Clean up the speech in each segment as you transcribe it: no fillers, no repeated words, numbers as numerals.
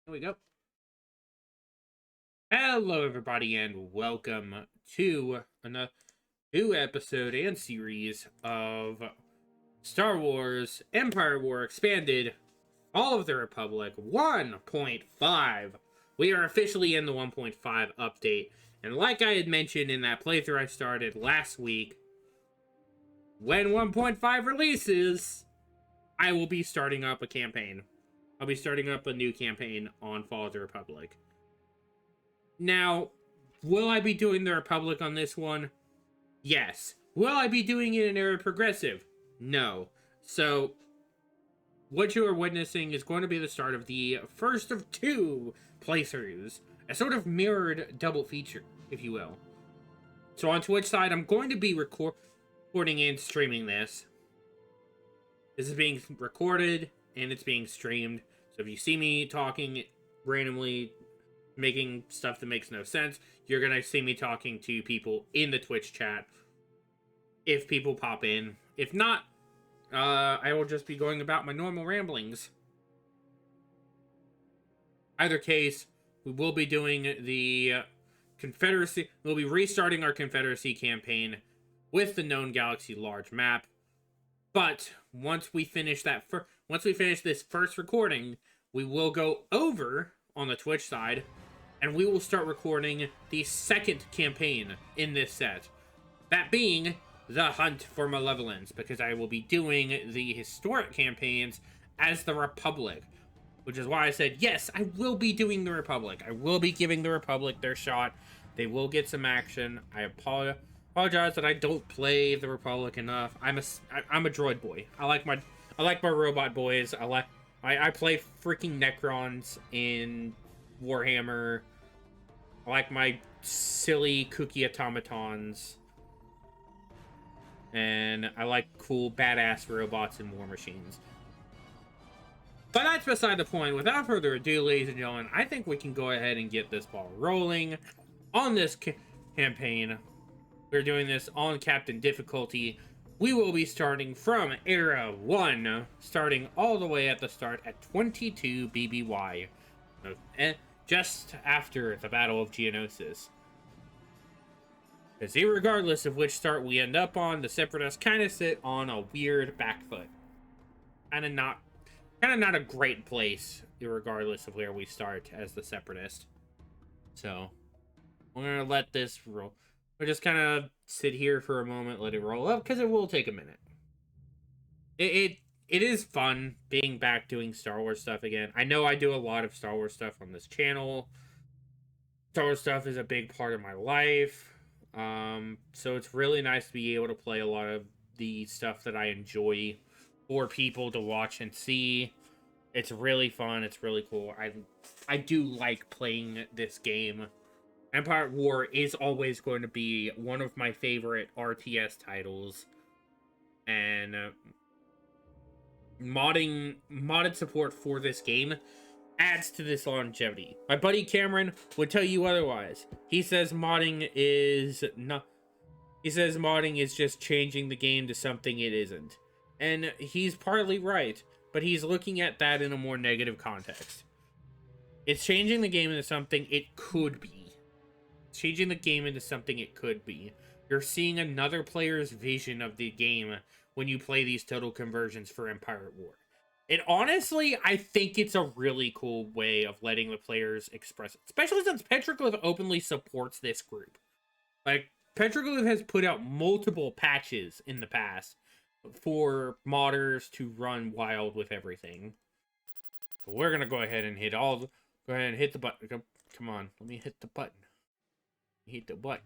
Here we go. Hello, everybody, and welcome to another new episode and series of Star Wars Empire War Expanded All of the Republic 1.5. We are officially in the 1.5 update, and like I had mentioned in that playthrough I started last week, when 1.5 releases, I will be starting up a campaign. I'll be starting up a new campaign on Fall of the Republic. Now, will I be doing the Republic on this one? Yes. Will I be doing it in Era Progressive? No. So, what you are witnessing is going to be the start of the first of two playthroughs. A sort of mirrored double feature, if you will. So on Twitch side, I'm going to be recording and streaming this. This is being recorded and it's being streamed. So if you see me talking randomly, making stuff that makes no sense, you're going to see me talking to people in the Twitch chat if people pop in. If not, I will just be going about my normal ramblings. Either case, we will be doing the Confederacy. We'll be restarting our Confederacy campaign with the known galaxy large map. But once we finish this first recording, we will go over on the Twitch side, and we will start recording the second campaign in this set. That being the Hunt for Malevolence, because I will be doing the historic campaigns as the Republic. Which is why I said, yes, I will be doing the Republic. I will be giving the Republic their shot. They will get some action. I apologize that I don't play the Republic enough. I'm a droid boy. I like my robot boys. I play freaking Necrons in Warhammer. I like my silly cookie automatons. And I like cool badass robots and war machines. But that's beside the point. Without further ado, ladies and gentlemen, I think we can go ahead and get this ball rolling on this campaign. We're doing this on Captain difficulty. We will be starting from Era 1, starting all the way at the start at 22 BBY, just after the Battle of Geonosis. Because irregardless of which start we end up on, the Separatists kind of sit on a weird back foot. Kind of not a great place, irregardless of where we start as the Separatist. So, we're going to let this roll. We'll just kind of sit here for a moment, let it roll up, because it will take a minute. It is fun being back doing Star Wars stuff again. I know I do a lot of Star Wars stuff on this channel. Star Wars stuff is a big part of my life. So it's really nice to be able to play a lot of the stuff that I enjoy for people to watch and see. It's really fun. It's really cool. I do like playing this game. Empire War is always going to be one of my favorite RTS titles. And modded support for this game adds to this longevity. My buddy Cameron would tell you otherwise. He says modding is just changing the game to something it isn't. And he's partly right, but he's looking at that in a more negative context. It's changing the game into something it could be. It's changing the game into something it could be. You're seeing another player's vision of the game when you play these total conversions for Empire War. And honestly, I think it's a really cool way of letting the players express it. Especially since Petroglyph openly supports this group. Like, Petroglyph has put out multiple patches in the past for modders to run wild with everything. So we're going to go ahead and hit the button. Come on, let me hit the button. Hit the button.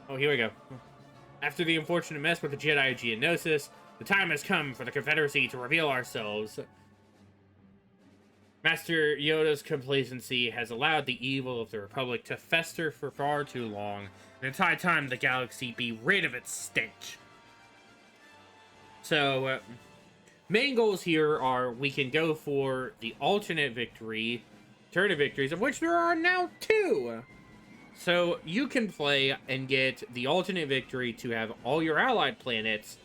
Oh, here we go. After the unfortunate mess with the Jedi Geonosis, the time has come for the Confederacy to reveal ourselves. Master Yoda's complacency has allowed the evil of the Republic to fester for far too long, and it's high time the galaxy be rid of its stench. So, main goals here are we can go for the alternate victory, alternative victories, of which there are now 2. So, you can play and get the alternate victory to have all your allied planets,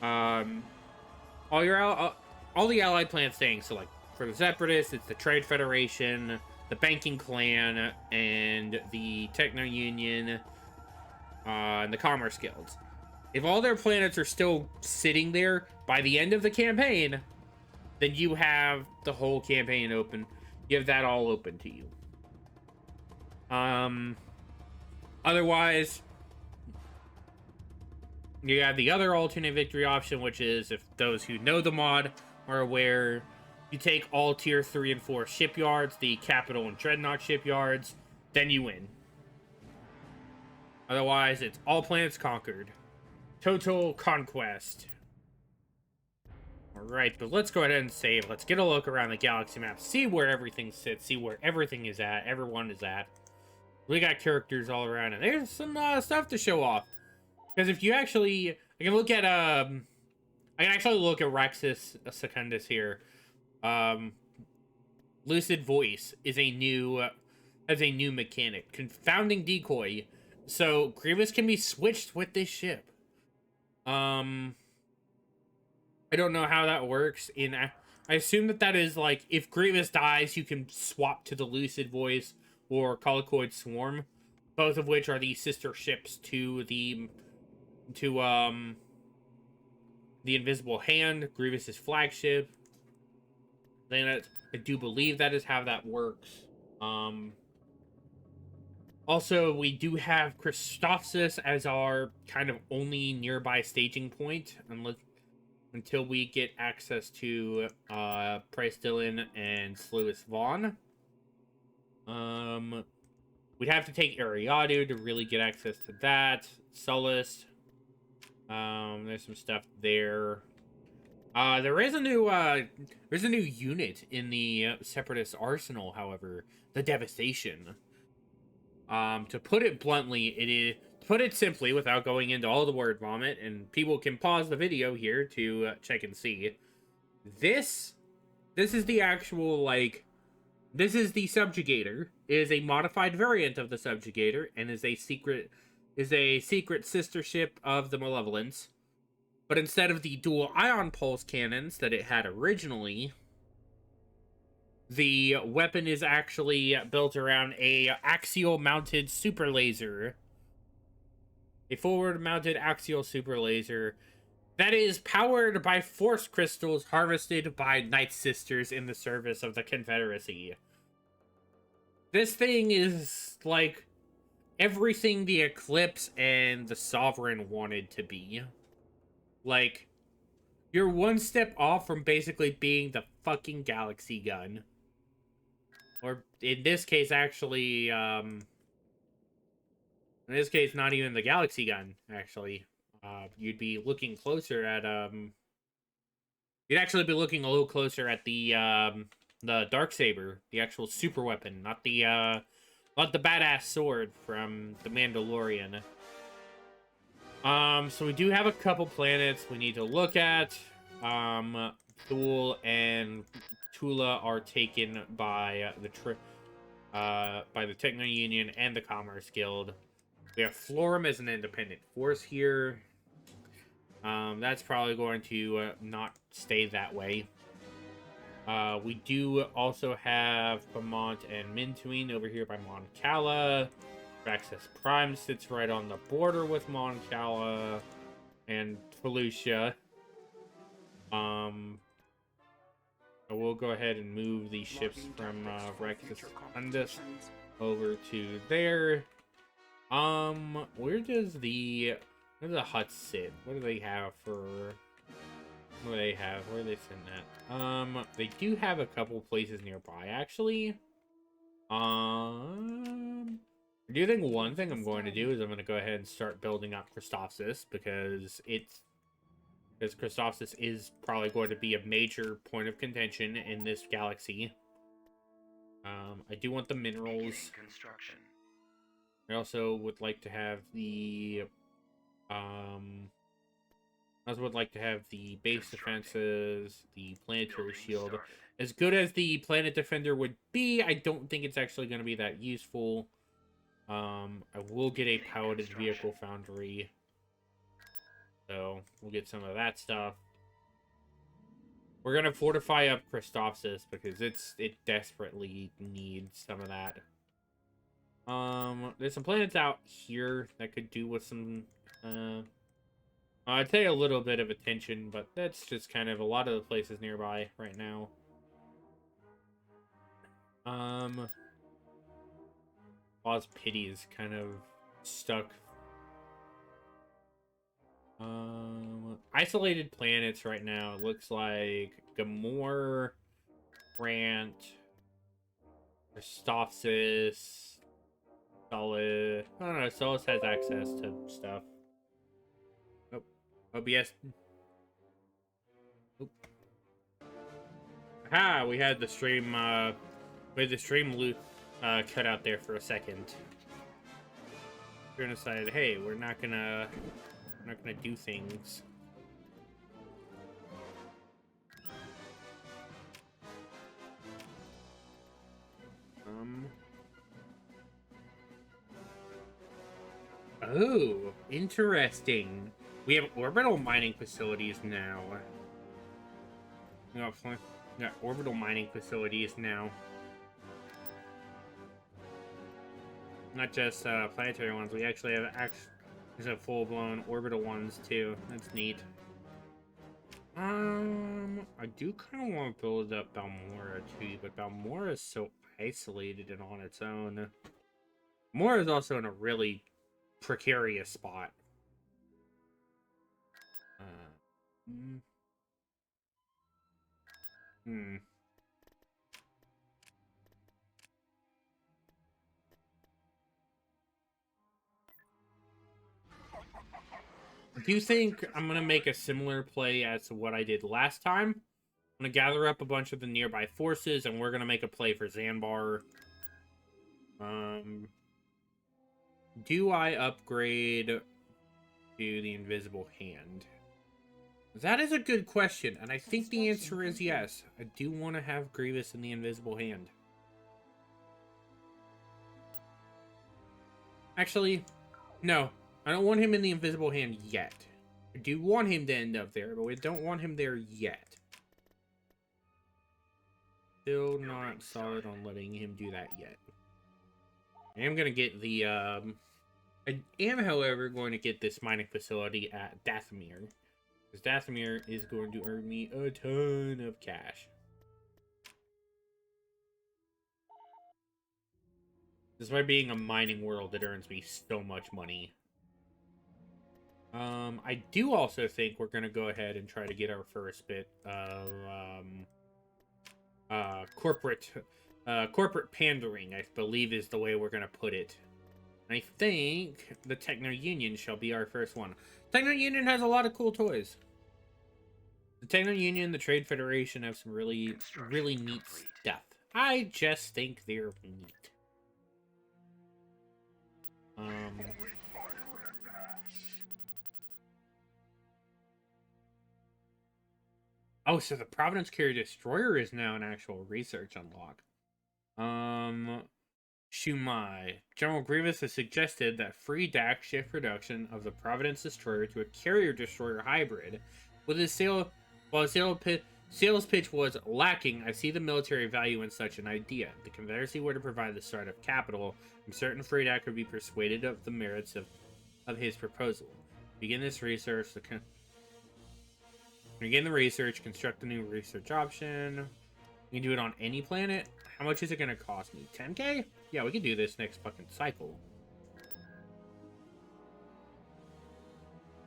all the allied planets staying. So, like, for the Separatists, it's the Trade Federation, the Banking Clan, and the Techno Union, and the Commerce Guilds. If all their planets are still sitting there by the end of the campaign, then you have the whole campaign open. You have that all open to you. Otherwise, you have the other alternate victory option, which is, if those who know the mod are aware, you take all tier 3 and 4 shipyards, the Capital and Dreadnought shipyards, then you win. Otherwise, it's all planets conquered. Total conquest. Alright, but let's go ahead and save. Let's get a look around the galaxy map, see where everything sits, see where everything is at, everyone is at. We got characters all around, and there's some stuff to show off. Because if you actually, I can actually look at Rexus Secundus here. Lucid Voice is a new mechanic. Confounding Decoy. So Grievous can be switched with this ship. I don't know how that works. I assume that is like, if Grievous dies, you can swap to the Lucid Voice or Colicoid Swarm, both of which are the sister ships to the Invisible Hand, Grievous's flagship. Then I do believe that is how that works. Also, we do have Christophsis as our kind of only nearby staging point, until we get access to Price Dillon and Sluis Vaughn. We'd have to take Ariadu to really get access to that. Sullust. There's some stuff there. There's a new unit in the Separatist arsenal, however, the Devastation. To put it bluntly, put it simply, without going into all the word vomit, and people can pause the video here to check and see. This is the actual, like, this is the Subjugator. It is a modified variant of the Subjugator, and is a secret sister ship of the Malevolence. But instead of the dual ion pulse cannons that it had originally, the weapon is actually built around a axial mounted super laser. A forward mounted axial super laser that is powered by force crystals harvested by Night Sisters in the service of the Confederacy. This thing is like everything the Eclipse and the Sovereign wanted to be. Like, you're one step off from basically being the fucking Galaxy Gun. Or, in this case, actually, in this case, not even the Galaxy Gun, actually. You'd be looking closer at, you'd actually be looking a little closer at the Darksaber, the actual super weapon, not the badass sword from the Mandalorian. So we do have a couple planets we need to look at. Thule and Tula are taken by the Techno Union and the Commerce Guild. We have Florum as an independent force here. That's probably going to not stay that way. We do also have Beaumont and Mintuine over here by Mon Cala. Praxis Prime sits right on the border with Mon Cala and Felucia. I will go ahead and move these ships from Rexus Secundus over to there. Where does the huts sit? What do they have for? What do they have? Where are they sitting at? They do have a couple places nearby, actually. I do think one thing I'm going to do is I'm going to go ahead and start building up Christophsis, because Christophsis is probably going to be a major point of contention in this galaxy. I do want the minerals. I also would like to have the base defenses, the planetary shield. As good as the planet defender would be, I don't think it's actually going to be that useful. I will get a piloted vehicle foundry, so we'll get some of that stuff. We're gonna fortify up Christophsis because it desperately needs some of that. There's some planets out here that could do with some, I'd say a little bit of attention, but that's just kind of a lot of the places nearby right now. Oz Pity is kind of stuck. Isolated planets right now. It looks like Gamor, Grant, Christophsis, Solid. I don't know. Solus has access to stuff. Oh, OBS. Oh. Aha! We had the stream. We had the stream loop cut out there for a second. We're gonna decide, hey, we're not gonna do things. Oh, interesting. We have orbital mining facilities now. We got orbital mining facilities now. Not just planetary ones. We actually have full-blown orbital ones too. That's neat. I do kind of want to build up Balmora too, but Balmora is so isolated and on its own. Balmora is also in a really precarious spot. Do you think I'm going to make a similar play as to what I did last time? I'm going to gather up a bunch of the nearby forces, and we're going to make a play for Zanbar. Do I upgrade to the Invisible Hand? That is a good question, and I think the answer is yes. I do want to have Grievous in the Invisible Hand. Actually, no. I don't want him in the Invisible Hand yet. I do want him to end up there, but we don't want him there yet. Still not solid on letting him do that yet. I am going to get the, I am, however, going to get this mining facility at Dathomir. Because Dathomir is going to earn me a ton of cash. Despite being a mining world, it earns me so much money. I do also think we're going to go ahead and try to get our first bit of, corporate pandering, I believe is the way we're going to put it. I think the Techno Union shall be our first one. Techno Union has a lot of cool toys. The Techno Union, the Trade Federation have some really neat stuff. I just think they're neat. Oh, so the Providence Carrier Destroyer is now an actual research unlock. Shumai. General Grievous has suggested that free DAC shift production of the Providence Destroyer to a Carrier Destroyer hybrid. With his sales pitch was lacking, I see the military value in such an idea. The Confederacy were to provide the startup capital. I'm certain free DAC would be persuaded of the merits of his proposal. Begin this research. Begin the research, construct a new research option. We can do it on any planet. How much is it going to cost me? 10k? Yeah, we can do this next fucking cycle.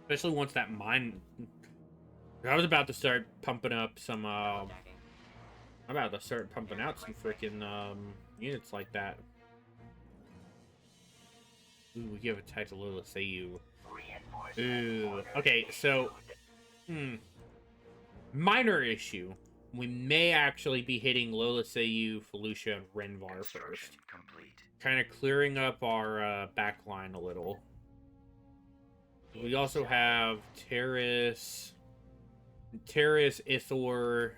Especially once that mine... I was about to start pumping up some, I'm about to start pumping out some freaking, units like that. Ooh, we give a title to let's say you. Ooh, okay, so... Minor issue. We may actually be hitting Lola Seiyu, Felucia, and Renvar first. Kind of clearing up our backline a little. We also have Terrace, Ithor,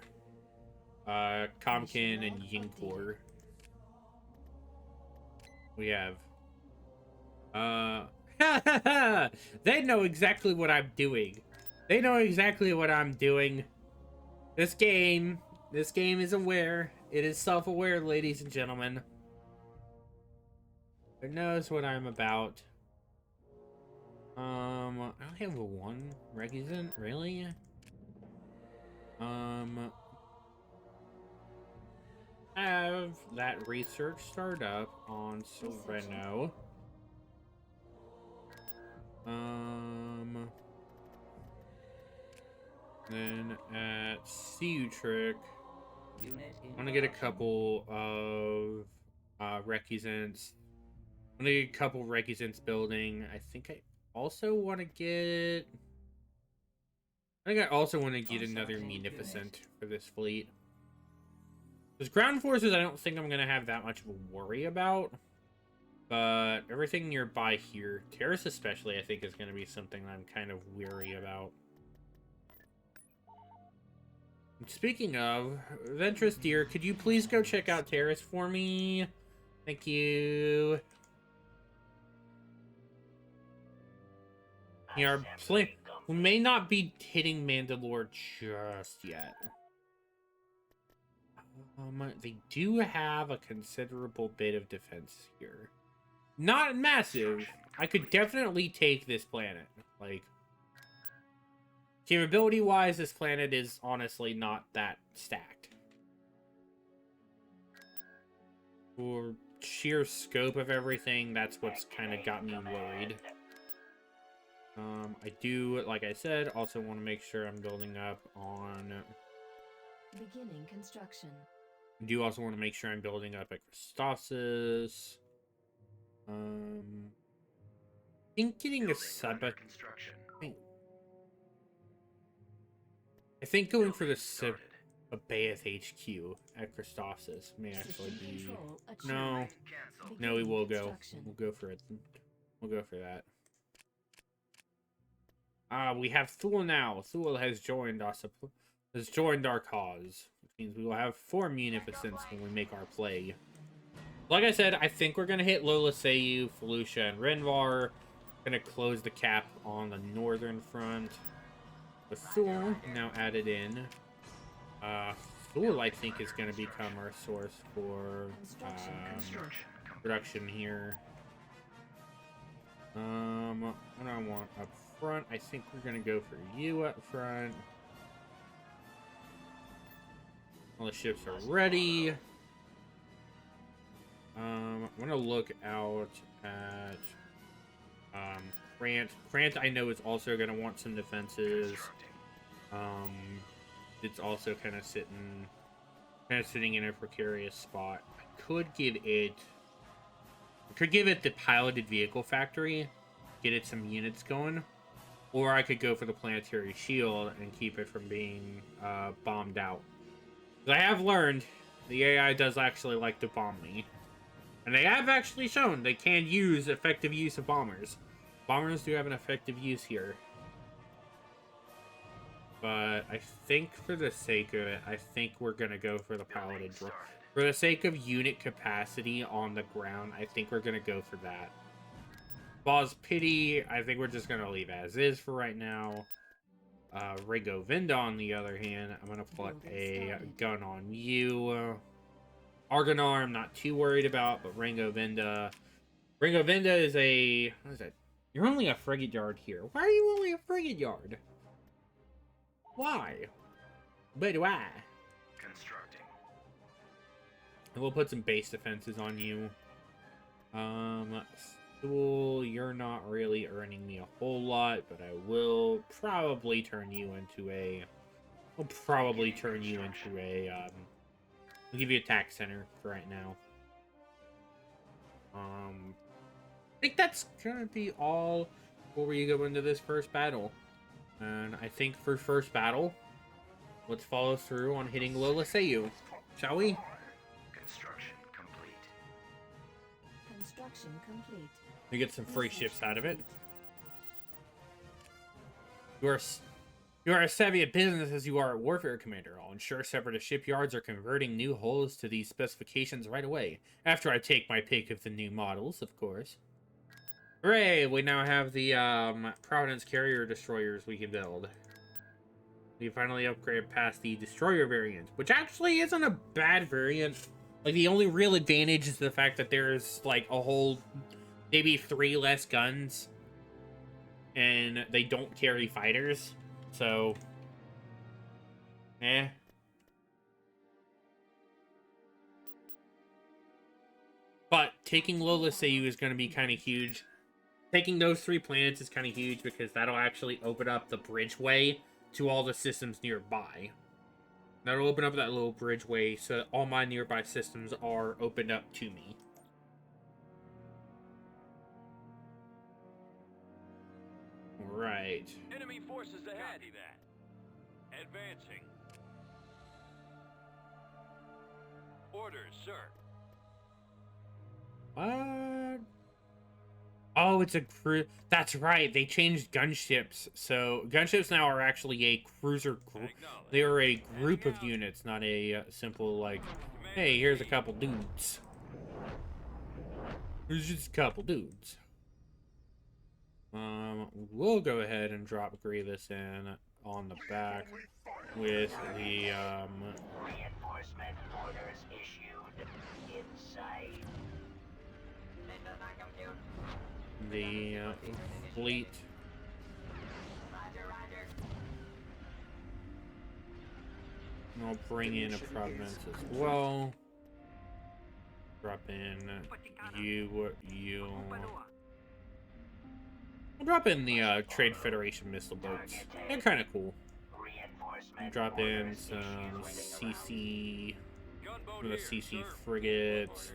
Comkin, and Yinkor. We have... They know exactly what I'm doing. They know exactly what I'm doing. This game is aware. It is self-aware, ladies and gentlemen. It knows what I'm about. I only have one requisite, really? Have that research start up on Sereno. Then at Ciutric, I'm gonna get a couple of requisits. I'm gonna get a couple requisits building. I think I also want to get. I think I also want to get another munificent for this fleet. Because ground forces, I don't think I'm gonna have that much of a worry about. But everything nearby here, Terrace especially, I think is gonna be something I'm kind of weary about. Speaking of, Ventress dear, could you please go check out Terrace for me? Thank you. Yeah, we may not be hitting Mandalore just yet. They do have a considerable bit of defense here. Not massive. I could definitely take this planet. Like, capability-wise, this planet is honestly not that stacked. For sheer scope of everything, that's what's kind of got me worried. I do, like I said, also want to make sure I'm building up on... Beginning construction. I do also want to make sure I'm building up at Christophsis. I think getting a sub... I think going for the sub... a Baeth HQ at Christophsis may actually be... No. No, we will go. We'll go for it. We'll go for that. We have Thule now. Thule has joined us. Has joined our cause. Which means we will have 4 munificents when we make our play. Like I said, I think we're going to hit Lola Seiyu, Felucia, and Renvar. Going to close the cap on the northern front. With Thule now added in. Thule, I think, is going to become our source for production here. What do I want up front? I think we're going to go for you up front. All the ships are ready. I'm going to look out at Grant. Grant, I know, is also going to want some defenses. It's also kind of sitting in a precarious spot. I could give it the piloted vehicle factory, get it some units going, or I could go for the planetary shield and keep it from being bombed out. I have learned the AI does actually like to bomb me. And they have actually shown they can use effective use of bombers. Bombers do have an effective use here. But I think for the sake of it, I think we're going to go for the piloted drone. For the sake of unit capacity on the ground, I think we're going to go for that. Boss Pity, I think we're just going to leave as is for right now. Ringo Vinda, on the other hand, I'm going to put a gun on you. Argonar, I'm not too worried about, but Ringo Vinda is a... What is it? You're only a frigate yard here. Why are you only a frigate yard? Why? But why? Constructing. And we'll put some base defenses on you. Stool, you're not really earning me a whole lot, but I will probably turn you into a... I'll give you a tax center for right now. I think that's gonna be all before we go into this first battle. And I think for first battle, let's follow through on hitting Lola Seiyu. Shall we? Construction complete. Construction complete. We get some free ships out of it. You are as savvy at business as you are at warfare, Commander. I'll ensure separatist shipyards are converting new hulls to these specifications right away. After I take my pick of the new models, of course. Hooray! We now have the Providence carrier destroyers we can build. We finally upgraded past the destroyer variant, which actually isn't a bad variant. Like, the only real advantage is the fact that there's like a whole maybe 3 less guns, and they don't carry fighters, so But taking Lola Seiyu is going to be kind of huge. Taking those 3 planets is kind of huge because that'll actually open up the bridgeway to all the systems nearby. That'll open up that little bridgeway so that all my nearby systems are opened up to me. Right. Enemy forces ahead. Copy that. Advancing. Orders, sir. What? Oh, it's a cruise. That's right. They changed gunships. So gunships now are actually a cruiser group. They are a group of units, not a simple like, hey, here's a couple dudes. There's just a couple dudes. We'll go ahead and drop Grievous in on the back with the Reinforcement orders issued. Inside. the fleet. Roger, roger. And I'll bring in a Providence as well. Drop in you. I'll drop in the Trade Federation missile boats. They're kind of cool. Drop in some CC, the CC frigates.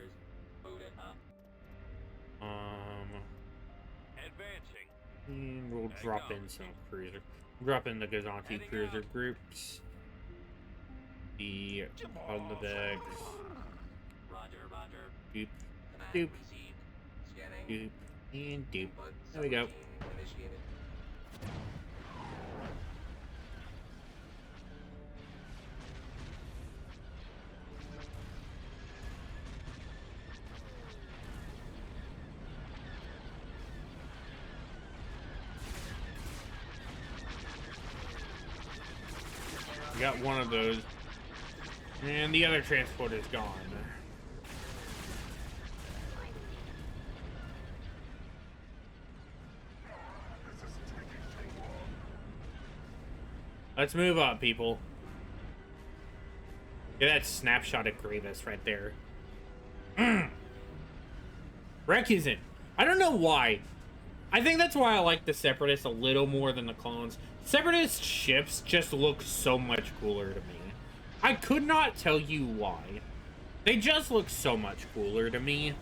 And we'll drop in some cruiser. Drop in the Gazanti cruiser groups. The Poglevex. Doop, doop, doop, and doop. There we go. We got one of those. And the other transport is gone. Let's move up, people. Get that snapshot of Grievous right there. Recusant. I don't know why. I think that's why I like the Separatists a little more than the clones. Separatist ships just look so much cooler to me. I could not tell you why. They just look so much cooler to me.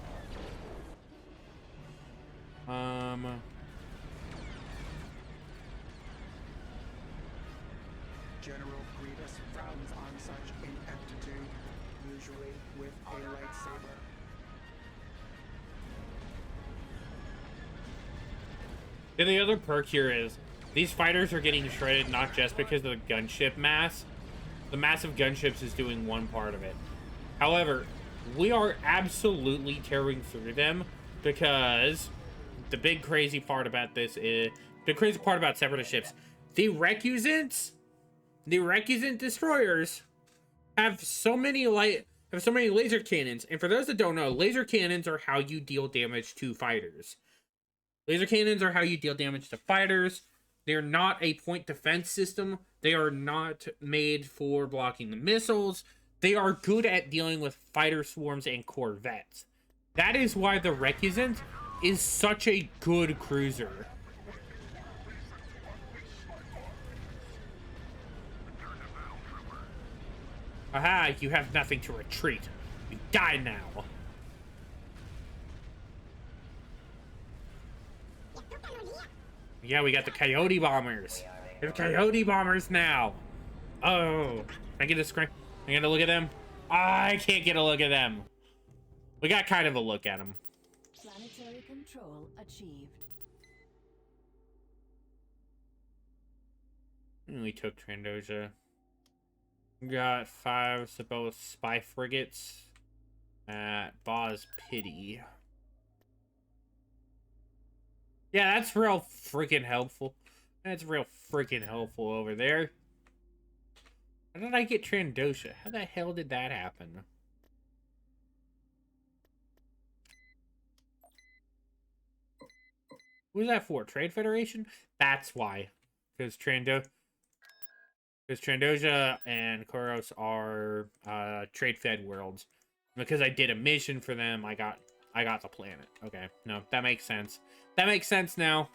General Grievous frowns on such ineptitude, usually with a lightsaber. And the other perk here is these fighters are getting shredded not just because of the gunship mass. The massive gunships is doing one part of it. However, we are absolutely tearing through them because the big crazy part about this is the crazy part about Separatist ships. The Recusant destroyers have so many laser cannons, and for those that don't know, laser cannons are how you deal damage to fighters. Laser cannons are how you deal damage to fighters. They're not a point defense system. They are not made for blocking the missiles. They are good at dealing with fighter swarms and corvettes. That is why the Recusant is such a good cruiser. Aha, you have nothing to retreat. You die now. Yeah, we got the Coyote Bombers. We have Coyote Bombers now. Oh, can I get a screen? I get a look at them? I can't get a look at them. We got kind of a look at them. Planetary control achieved. And we took Trandoja. We got 5 both spy frigates at Boz Pity. Yeah, that's real freaking helpful. That's real freaking helpful over there. How did I get Trandosha? How the hell did that happen? Who's that for? Trade Federation? That's why. Because Trandosha and Koros are trade fed worlds. Because I did a mission for them, I got the planet. Okay, no, that makes sense. That makes sense now.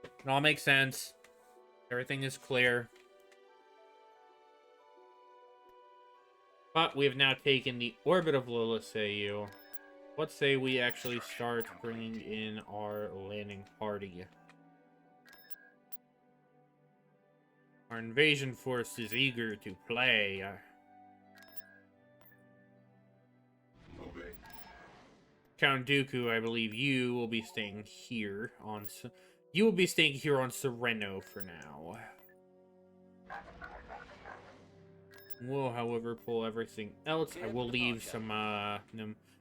It all makes sense. Everything is clear. But we have now taken the orbit of Lilitheu. Let's say we actually start bringing in our landing party. Our invasion force is eager to play. Count Dooku, I believe you will be staying here on... You will be staying here on Sereno for now. We'll, however, pull everything else. I will leave some,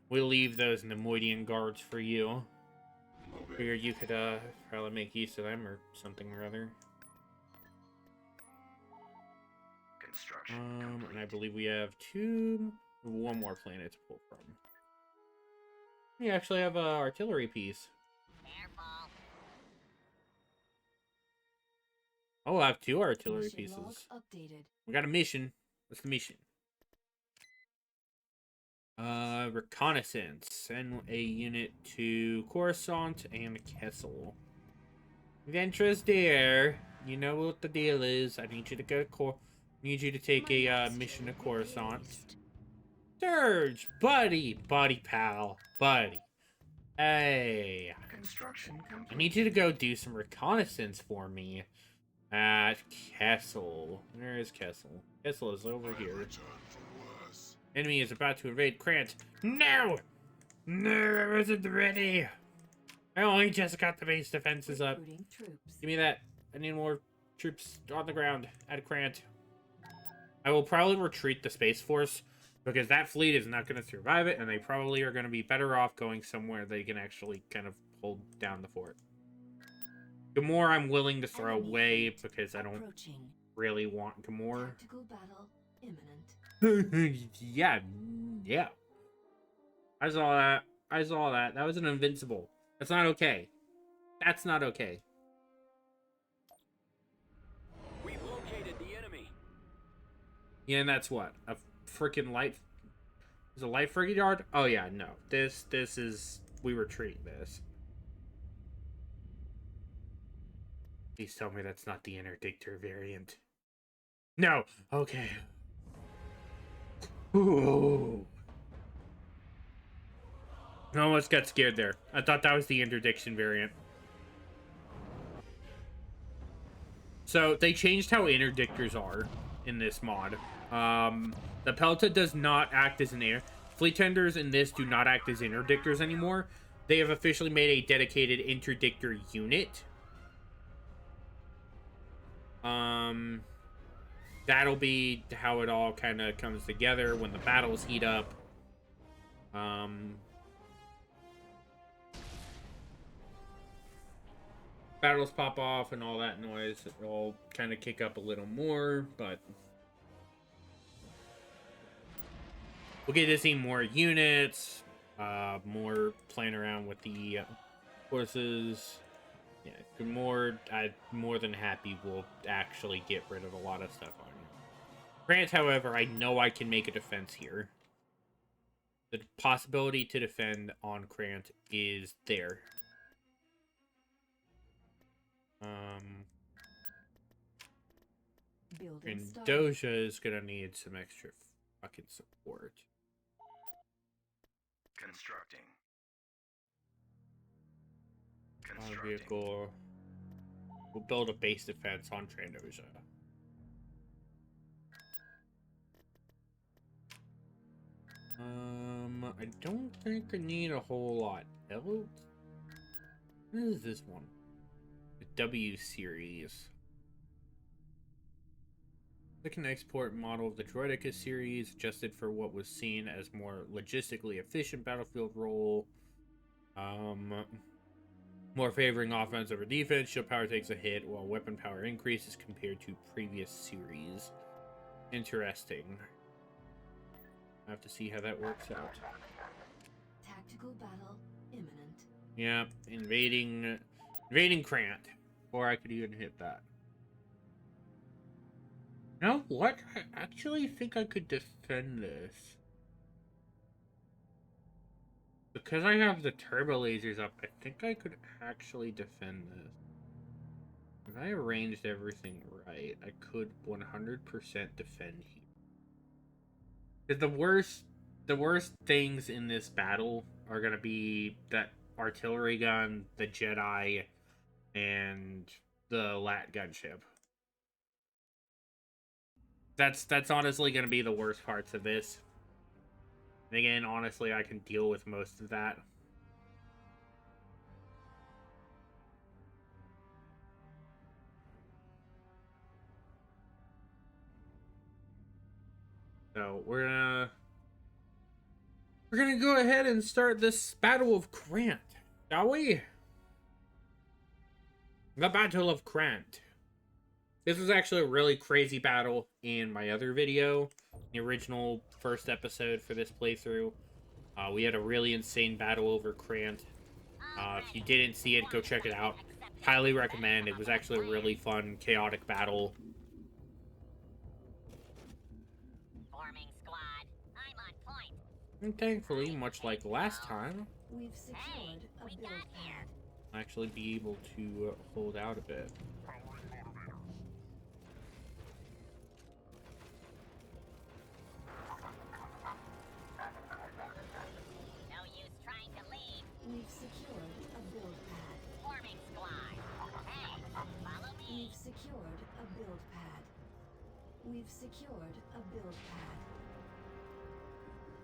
we'll leave those Nemoidian guards for you. Figured you could, probably make use of them or something or other. Construction And complete. I believe we have one more planet to pull from. We actually have an artillery piece. Oh, we'll have 2 artillery Mission pieces. log updated. We got a mission. What's the mission? Reconnaissance. Send a unit to Coruscant and Kessel. Ventress there. You know what the deal is. I need you to go to need you to take a mission to Coruscant. Surge, buddy, pal, buddy. Hey, Construction I complete. need you to go do some reconnaissance for me at Kessel. Where is Kessel? Kessel is over here. Enemy is about to invade Krant. No! No, I wasn't ready. I only just got the base defenses up. Recruiting troops. Give me that. I need more troops on the ground at Krant. I will probably retreat the Space Force because that fleet is not going to survive it, and they probably are going to be better off going somewhere they can actually kind of hold down the fort. Gamor I'm willing to throw Enemy away fleet because I don't approaching. really want Gamor. Tactical battle imminent. yeah. I saw that. That was an invincible. That's not okay. That's not okay. We've located the enemy. Yeah, and that's what? A freaking light... Is a light frigate yard? Oh yeah, no. This is... We retreat this. Please tell me that's not the Interdictor variant. No! Okay. Ooh. I almost got scared there. I thought that was the Interdiction variant. So, they changed how Interdictors are in this mod. The Pelta does not act as an air. Fleet Tenders in this do not act as Interdictors anymore. They have officially made a dedicated Interdictor unit. That'll be how it all kind of comes together when the battles heat up. Battles pop off and all that noise. It'll kind of kick up a little more, but we'll get to see more units, more playing around with the horses. Yeah, I'm more than happy we'll actually get rid of a lot of stuff on here. Grant, however, I know I can make a defense here. The possibility to defend on Grant is there. Building And started. Doja is gonna need some extra fucking support. Constructing. Our Constructing. vehicle. We'll build a base defense on Trandoja. I don't think I need a whole lot else. What is this one? The W series. Click and export model of the Droideka series, adjusted for what was seen as more logistically efficient battlefield role. More favoring offense over defense. Shield power takes a hit while weapon power increases compared to previous series. Interesting. I have to see how that works out. Tactical battle imminent. Yeah, invading Krant. Or I could even hit that. You know what? I actually think I could defend this. Because I have the turbo lasers up, I think I could actually defend this. If I arranged everything right, I could 100% defend here. Because the worst things in this battle are gonna be that artillery gun, the Jedi, and the Lat gunship. That's honestly gonna be the worst parts of this. And again, honestly, I can deal with most of that. So we're gonna go ahead and start this Battle of Krant, shall we? The Battle of Krant. This was actually a really crazy battle in my other video, the original first episode for this playthrough. We had a really insane battle over Krant. If you didn't see it, go check it out. Highly recommend. It was actually a really fun, chaotic battle. Forming squad. I'm on point. And thankfully, much like last time, We've secured a build pad. I'll actually be able to hold out a bit. No use trying to leave. We've secured a build pad. Forming squad. Hey, follow me. We've secured a build pad. We've secured a build pad.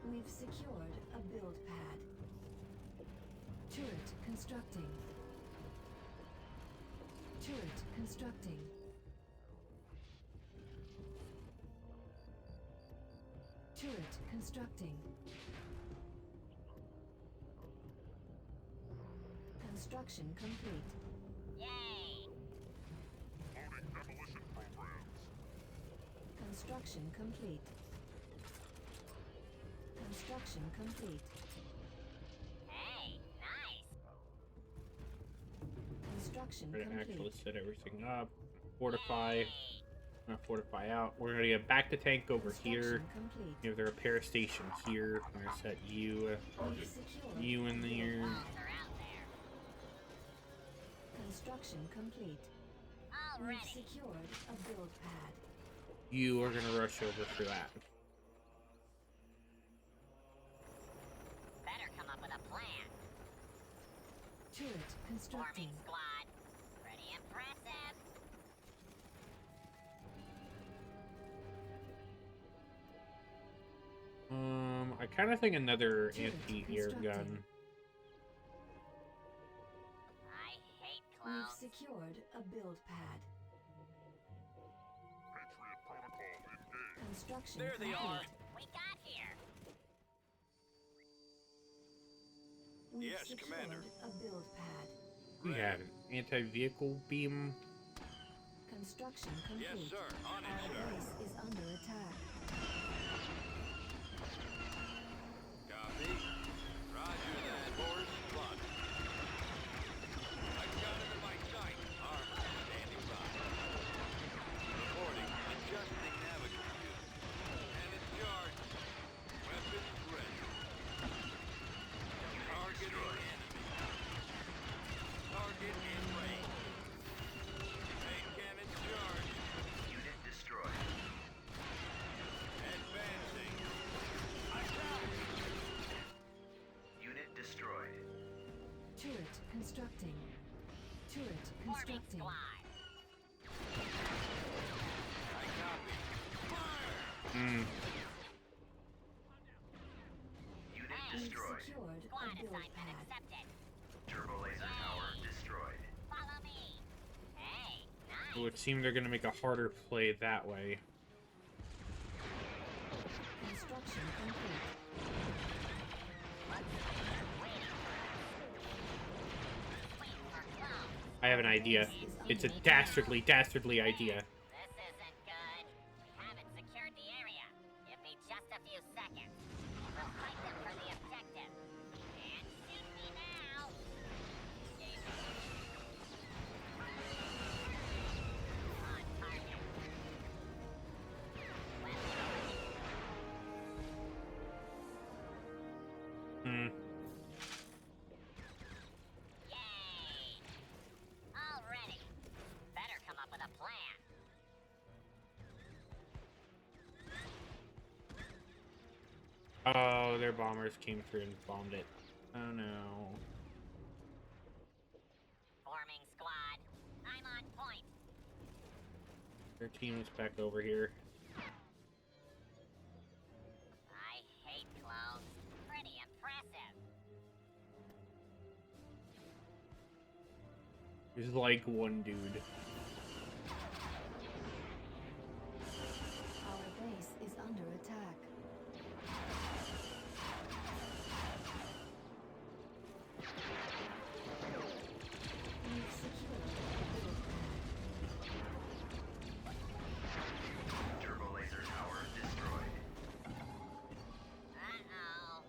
We've secured a build pad. Turret constructing. Turret constructing. Turret constructing. Construction complete. Yay. Construction complete. Construction complete. Hey, nice. Construction We're gonna complete. actually set everything up. Fortify. Yay. Gonna fortify out. We're gonna get back to tank over here. Construction complete. You have the repair station here. I'm gonna set you, We've secured you in there. They're out there. construction complete. We've Already. secured a build pad. You are gonna rush over for that. Better come up with a plan. Turret constructing. Forming squad. Pretty impressive. I kind of think another Turret anti-air gun. constructing. I hate We've clowns. secured a build pad. Construction There they complete. are. We got here. We've Yes, secured Commander. a build pad. We have an anti-vehicle beam. Construction complete. Yes, sir. On it, Our sir. base is under attack. Copy. Roger that. Horse plot. I've got him in my sight. Armor standing by. Reporting. Adjusting navigator. And in charge. Weapons ready. Target enemy. Target in range. Main cannon charge. Unit destroyed. Advancing. Attack! Unit destroyed. Turret constructing. Turret Forming constructing. squad. I copy. Fire! Unit We've destroyed. secured Squad a build assignment pad. accepted. Turbo laser tower destroyed. Follow me. Hey, It nice. would seem they're gonna make a harder play that way. Construction complete. Wait for clowns. I have an idea. It's a dastardly idea. This isn't good. We haven't secured the their bombers came through and bombed it. Oh no. Forming squad. I'm on point. Their team is back over here. I hate clones. Pretty impressive. There's like one dude. Our base is under attack. We've secured a build pad. Turbo laser tower destroyed. Uh-oh.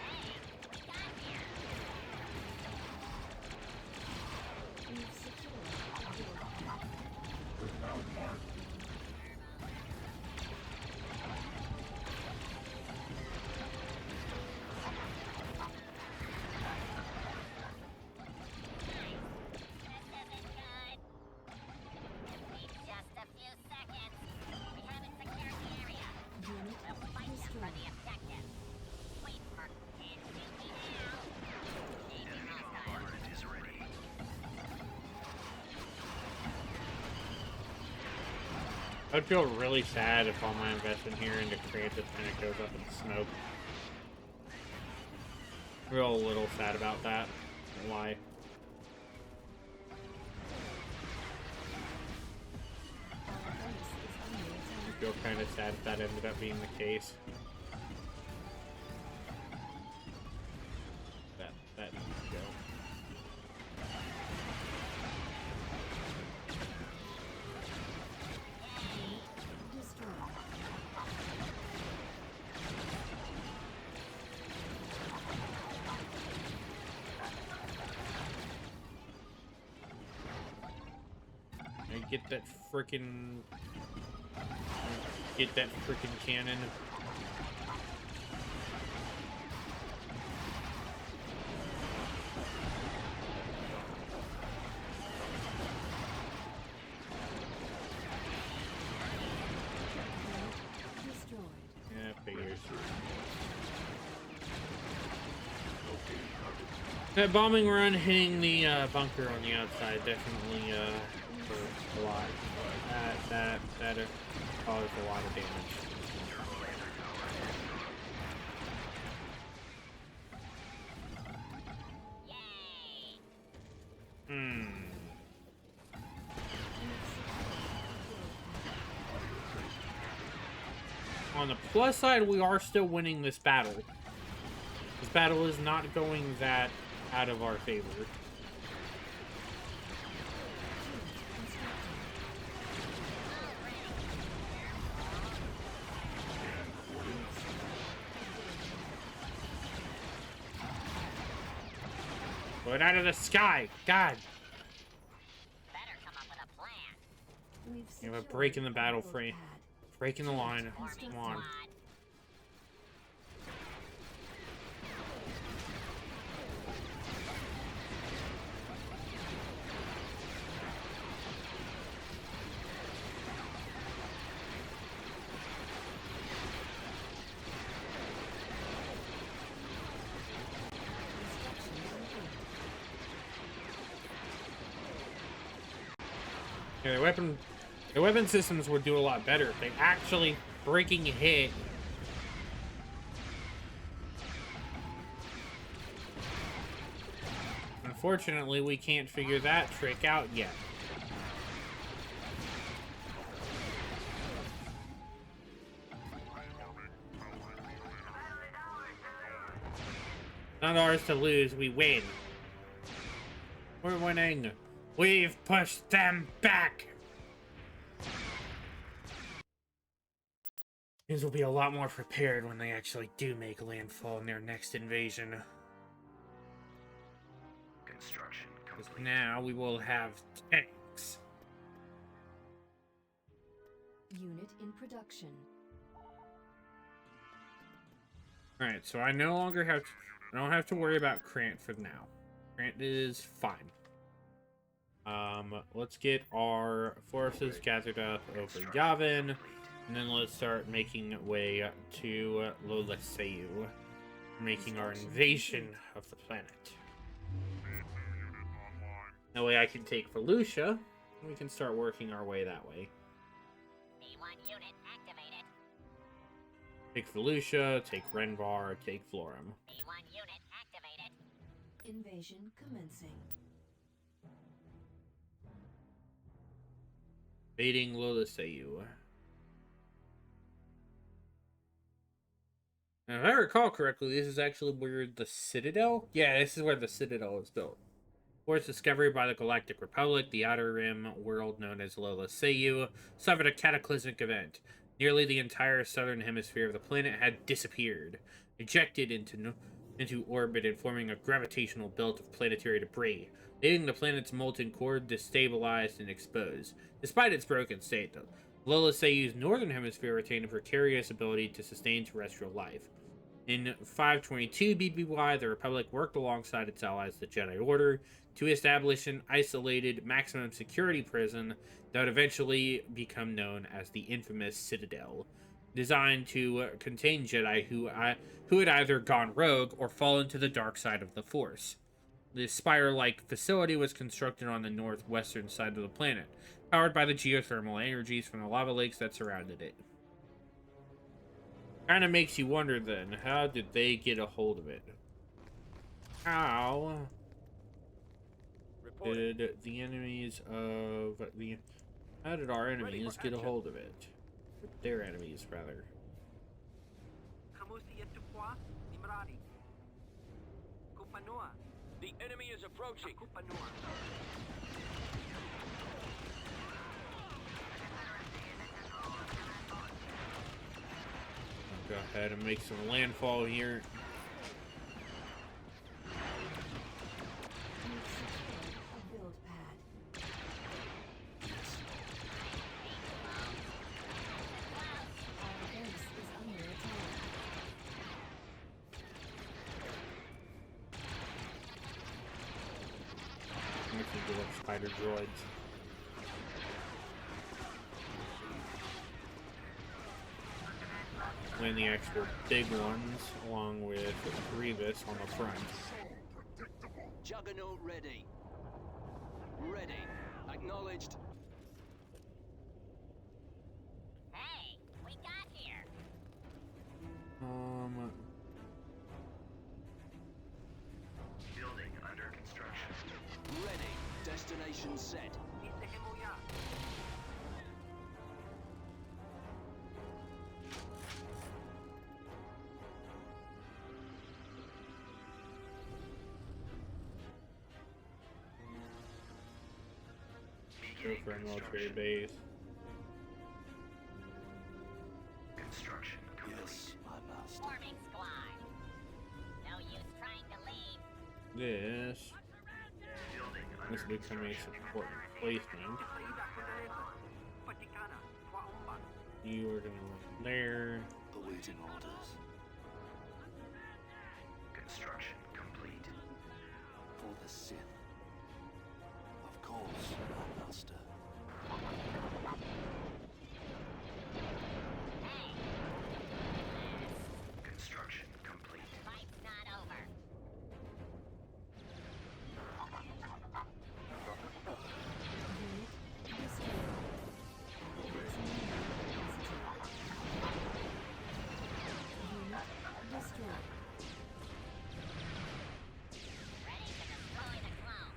Hey, we got here. We've secured a build pad. This isn't good. Need just a few seconds. We haven't secured the area. Unit We'll fight them for destroyed. the objective. Wait for and shoot me now. Easy Enemy hostile. bombardment is ready. I'd feel really sad if all my investment here into Crant just kind of goes up in smoke. Real little sad about that. Why? Our base is under I attack. feel kind of sad if that ended up being the case. That needs to go. Destroyed. I get that frickin' cannon. Destroyed. Yeah, figures. That bombing run hitting the bunker on the outside definitely hurt a lot. That caused a lot of damage. Turbo laser tower destroyed. Yay! Hmm. On the plus side, we are still winning this battle. This battle is not going that out of our favor. Put it out of the sky! God! Better come up with a plan. We've You have a secured break in the a battle build frame. pad. Breaking the line. Forming Come on. squad. Yeah, the weapon systems would do a lot better if they actually freaking hit. Unfortunately, we can't figure that trick out yet. Not ours to lose, we win. We're winning. We've pushed them back. Things will be a lot more prepared when they actually do make landfall in their next invasion. Construction Because complete. now we will have tanks. Unit in production. Alright, so I no longer have to, I don't have to worry about Krant for now. Krant is fine. Let's get our forces gathered up over Yavin. And then let's start making way to Loloseu, making our invasion of the planet. That way I can take Felucia, and we can start working our way that way. B1 unit activated. Take Felucia, take Renvar, take Florum. B1 unit activated. Invasion commencing. Invading Loloseu. Now, if I recall correctly, this is actually where the Citadel? Yeah, this is where the Citadel is built. For its discovery by the Galactic Republic, the Outer Rim world known as Loloseu suffered a cataclysmic event. Nearly the entire southern hemisphere of the planet had disappeared, ejected into orbit and forming a gravitational belt of planetary debris, leaving the planet's molten core destabilized and exposed. Despite its broken state, though, Loloseu's northern hemisphere retained a precarious ability to sustain terrestrial life. In 522 BBY, the Republic worked alongside its allies, the Jedi Order, to establish an isolated maximum security prison that would eventually become known as the infamous Citadel, designed to contain Jedi who had either gone rogue or fallen to the dark side of the Force. The spire-like facility was constructed on the northwestern side of the planet, powered by the geothermal energies from the lava lakes that surrounded it. Kind of makes you wonder then, how did they get a hold of it? How did the enemies of the... How did our enemies get a hold of it? Their enemies, rather. The enemy is approaching. Go ahead and make some landfall here. You've secured a build pad. Our base is under attack. We can do up spider droids. And the actual big ones, along with Grievous on the front. Juggernaut ready. Ready. Acknowledged. Hey, we got here. Building under construction. Ready. Destination set. Go for a military base. Construction complete. Yes, my master. Forming squad. No use trying to leave. This Building is under becoming a construction. important placement. You are gonna run there. Awaiting orders. Construction complete. For the Sith. Of course, my master. Hey, Construction complete. fight's not over. Unit destroyed. Unit destroyed. Ready to destroy the clone.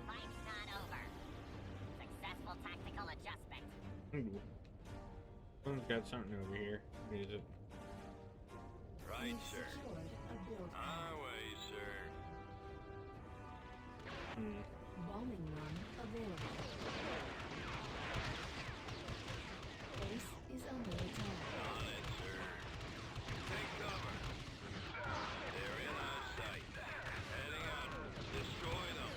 Fight's not over. Successful tactical adjustment. Ooh. Someone's got something over here. What is it? Right, You've sir. secured a build pad. Our way, sir. Bombing run available. Base is under attack. On it, sir. Take cover. They're in our sight. Heading out. Destroy them.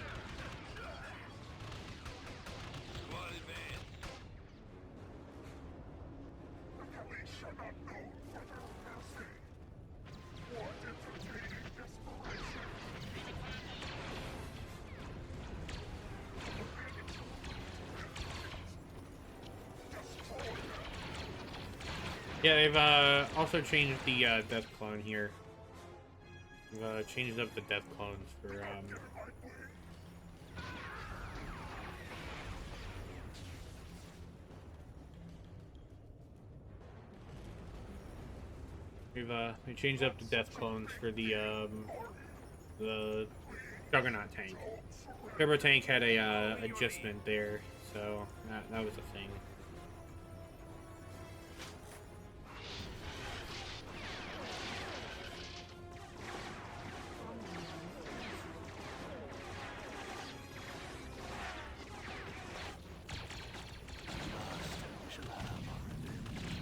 Yeah, they've also changed the death clone here. They've changed up the death clones for we changed up the death clones for the Juggernaut tank. Turbo tank had a adjustment there, so that was a thing. We shall have our revenge.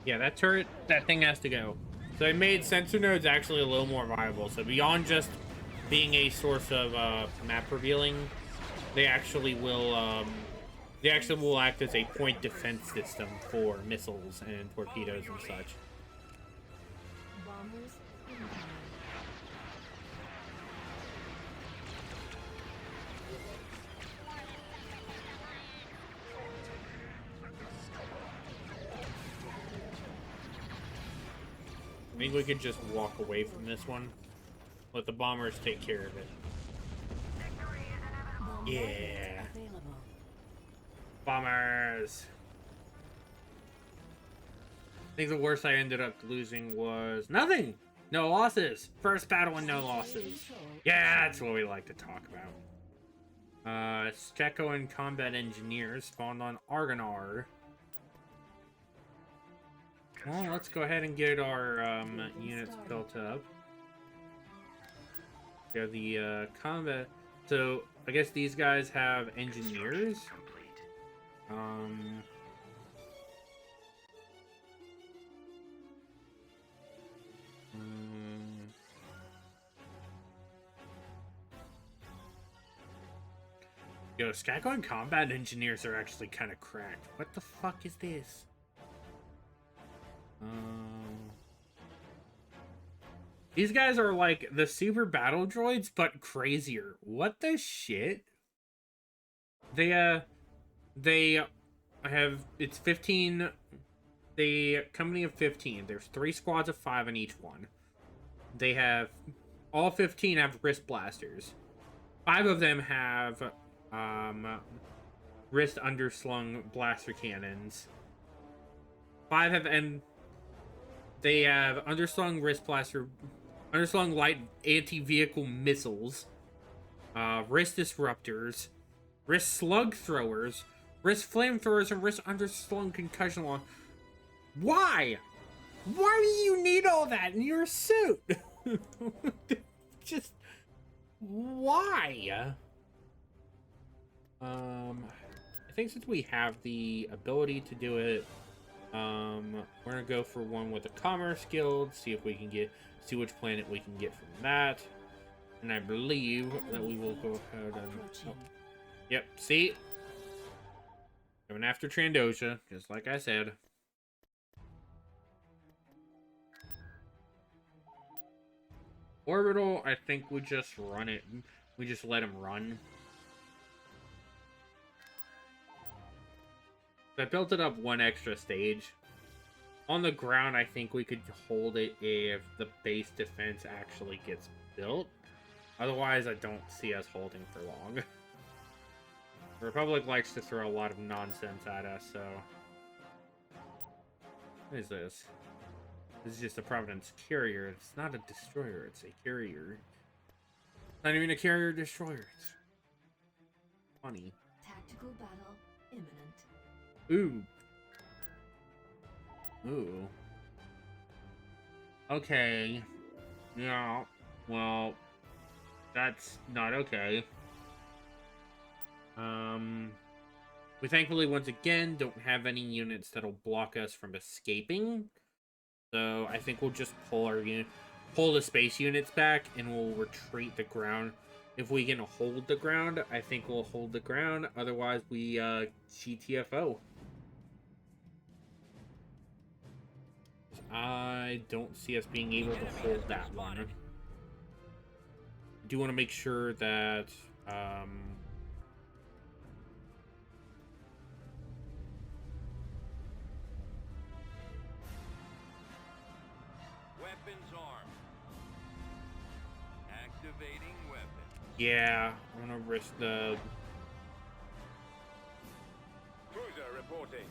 Yeah, that turret, that thing has to go. So it made sensor nodes actually a little more viable. So beyond just being a source of map revealing, they actually will act as a point defense system for missiles and torpedoes and such. Bombers incoming. I think we could just walk away from this one. Let the bombers take care of it. Yeah. Available. Bombers! I think the worst I ended up losing was nothing! No losses! First battle and no losses. Yeah, that's what we like to talk about. Skeko and combat engineers spawned on Argonar. Well, let's go ahead and get our units built up. Yeah, the combat. So I guess these guys have engineers. Complete. Yo, Skeko and combat engineers are actually kind of cracked. What the fuck is this? These guys are like the super battle droids, but crazier. What the shit? They have, it's 15, the company of 15. There's 3 squads of 5 in each one. They have, all 15 have wrist blasters. 5 of them have, wrist underslung blaster cannons. 5 have, and they have underslung wrist blaster, underslung light anti-vehicle missiles, wrist disruptors, wrist slug throwers, wrist flamethrowers, and wrist underslung concussion launch. Why? Why do you need all that in your suit? Just why? I think since we have the ability to do it, we're gonna go for one with the Commerce Guild, see if we can get, see which planet we can get from that. And I believe that we will go ahead and... Oh. Yep, see? Coming after Trandosha, just like I said. Orbital, I think we just run it. We just let him run. I built it up one extra stage. On the ground, I think we could hold it if the base defense actually gets built. Otherwise, I don't see us holding for long. The Republic likes to throw a lot of nonsense at us, so... What is this? This is just a Providence carrier. It's not a destroyer, it's a carrier. Not even a carrier destroyer. It's funny. Tactical battle imminent. Ooh. Ooh. Okay. Yeah. Well, that's not okay. We thankfully, once again, don't have any units that'll block us from escaping. So I think we'll just pull the space units back, and we'll retreat the ground. If we can hold the ground, I think we'll hold the ground. Otherwise, we GTFO. I don't see us being able to hold that one. I do want to make sure that Weapons armed. Activating weapon. yeah, I'm gonna risk the Cruiser reporting.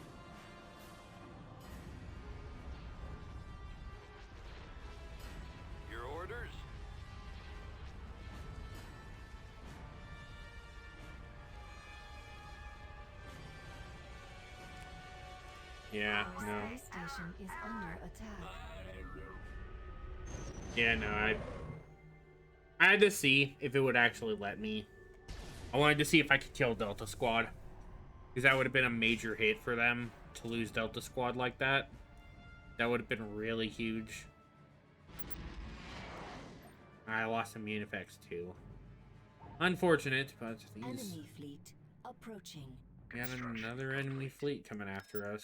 Your orders? yeah, Our no. space station is under attack. Yeah, no, I had to see if it would actually let me. I wanted to see if I could kill Delta Squad, because that would have been a major hit for them to lose Delta Squad like that. That would have been really huge. I lost some effects too. Unfortunate, but these... Enemy fleet approaching. We got another enemy fleet coming after us.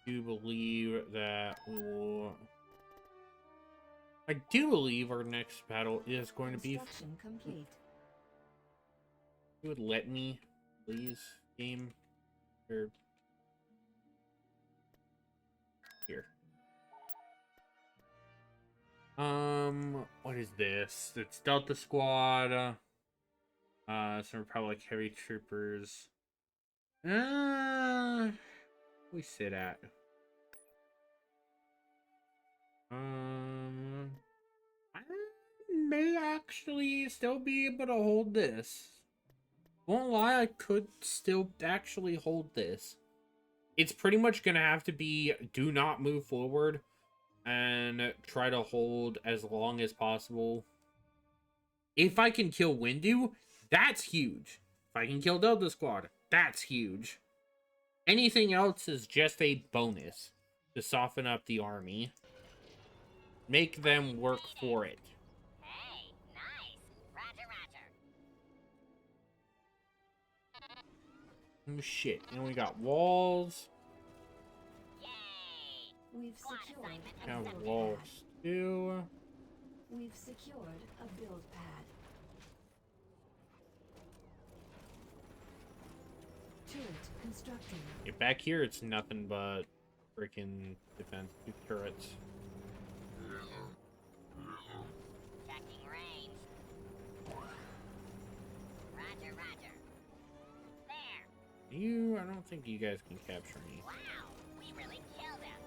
Do believe that we will... I do believe our next battle is going to be... Construction complete. You would let me, please, game? Or... Here. What is this? It's Delta Squad. Some Republic Heavy Troopers. We sit at. I may actually still be able to hold this. Won't lie, I could still actually hold this. It's pretty much gonna have to be do not move forward and try to hold as long as possible. If I can kill Windu, that's huge. If I can kill Delta Squad, that's huge. Anything else is just a bonus to soften up the army. Make them work for it. Hey, nice. Roger, roger. Oh, shit. And we got walls. Yay! We've Squad secured assignment a Got build walls pad. too. We've secured a build pad. Turret constructing. Yeah, back here, it's nothing but freaking defense turrets. Checking range. Roger, roger. There. You, I don't think you guys can capture me. Wow, we really killed him.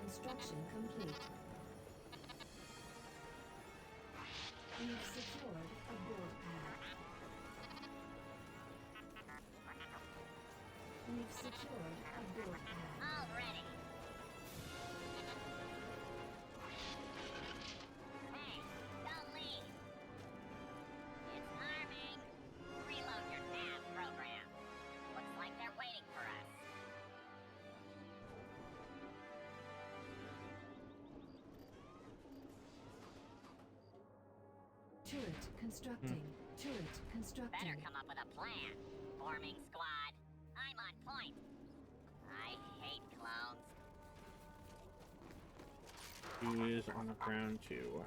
Construction complete. We've secured a build pad. We've secured a build pad. All ready. Hey, don't leave. It's arming. Reload your nav program. Looks like they're waiting for us. Turret constructing. Turret constructing. Better come up with a plan. Forming squad. I'm on point. I hate clones. Who is on the ground too?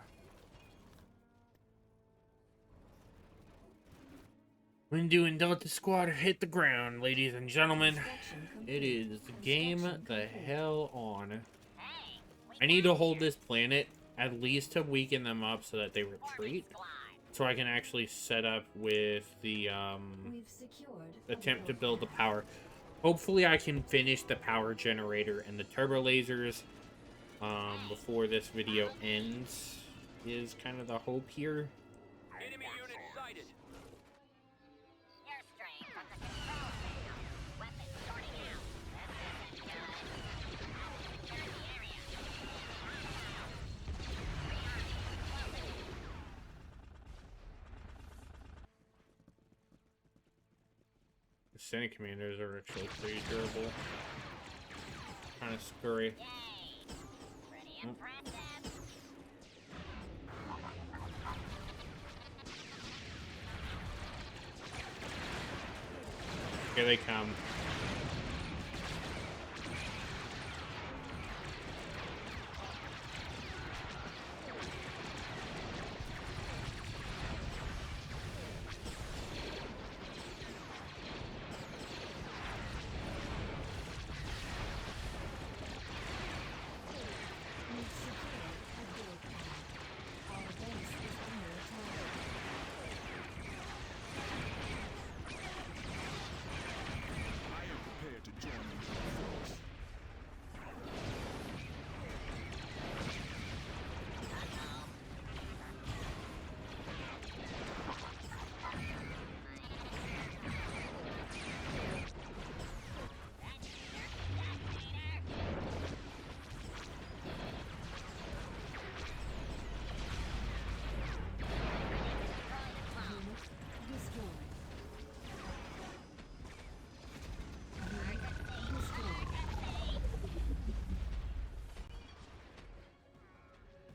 Windu and Delta Squad hit the ground, ladies and gentlemen. Construction It complete. is game Construction the complete. hell on. Hey, we I need got to hold you. this planet at least to weaken them up so that they Forming retreat. squad. So I can actually set up with the We've secured a attempt to build the pad. power. Hopefully I can finish the power generator and the turbo lasers before this video ends, is kind of the hope here. Enemy unit sighted. Airstream from the control signal. Weapons sorting out. This isn't good. Secure the area. Rearming. Closing. Senate commanders are actually pretty durable. Kind of scurry. Yay! Pretty impressive. Here they come. We've secured a build pad. Our base is under attack. I am prepared to join you, folks. Unit destroyed. Unit destroyed.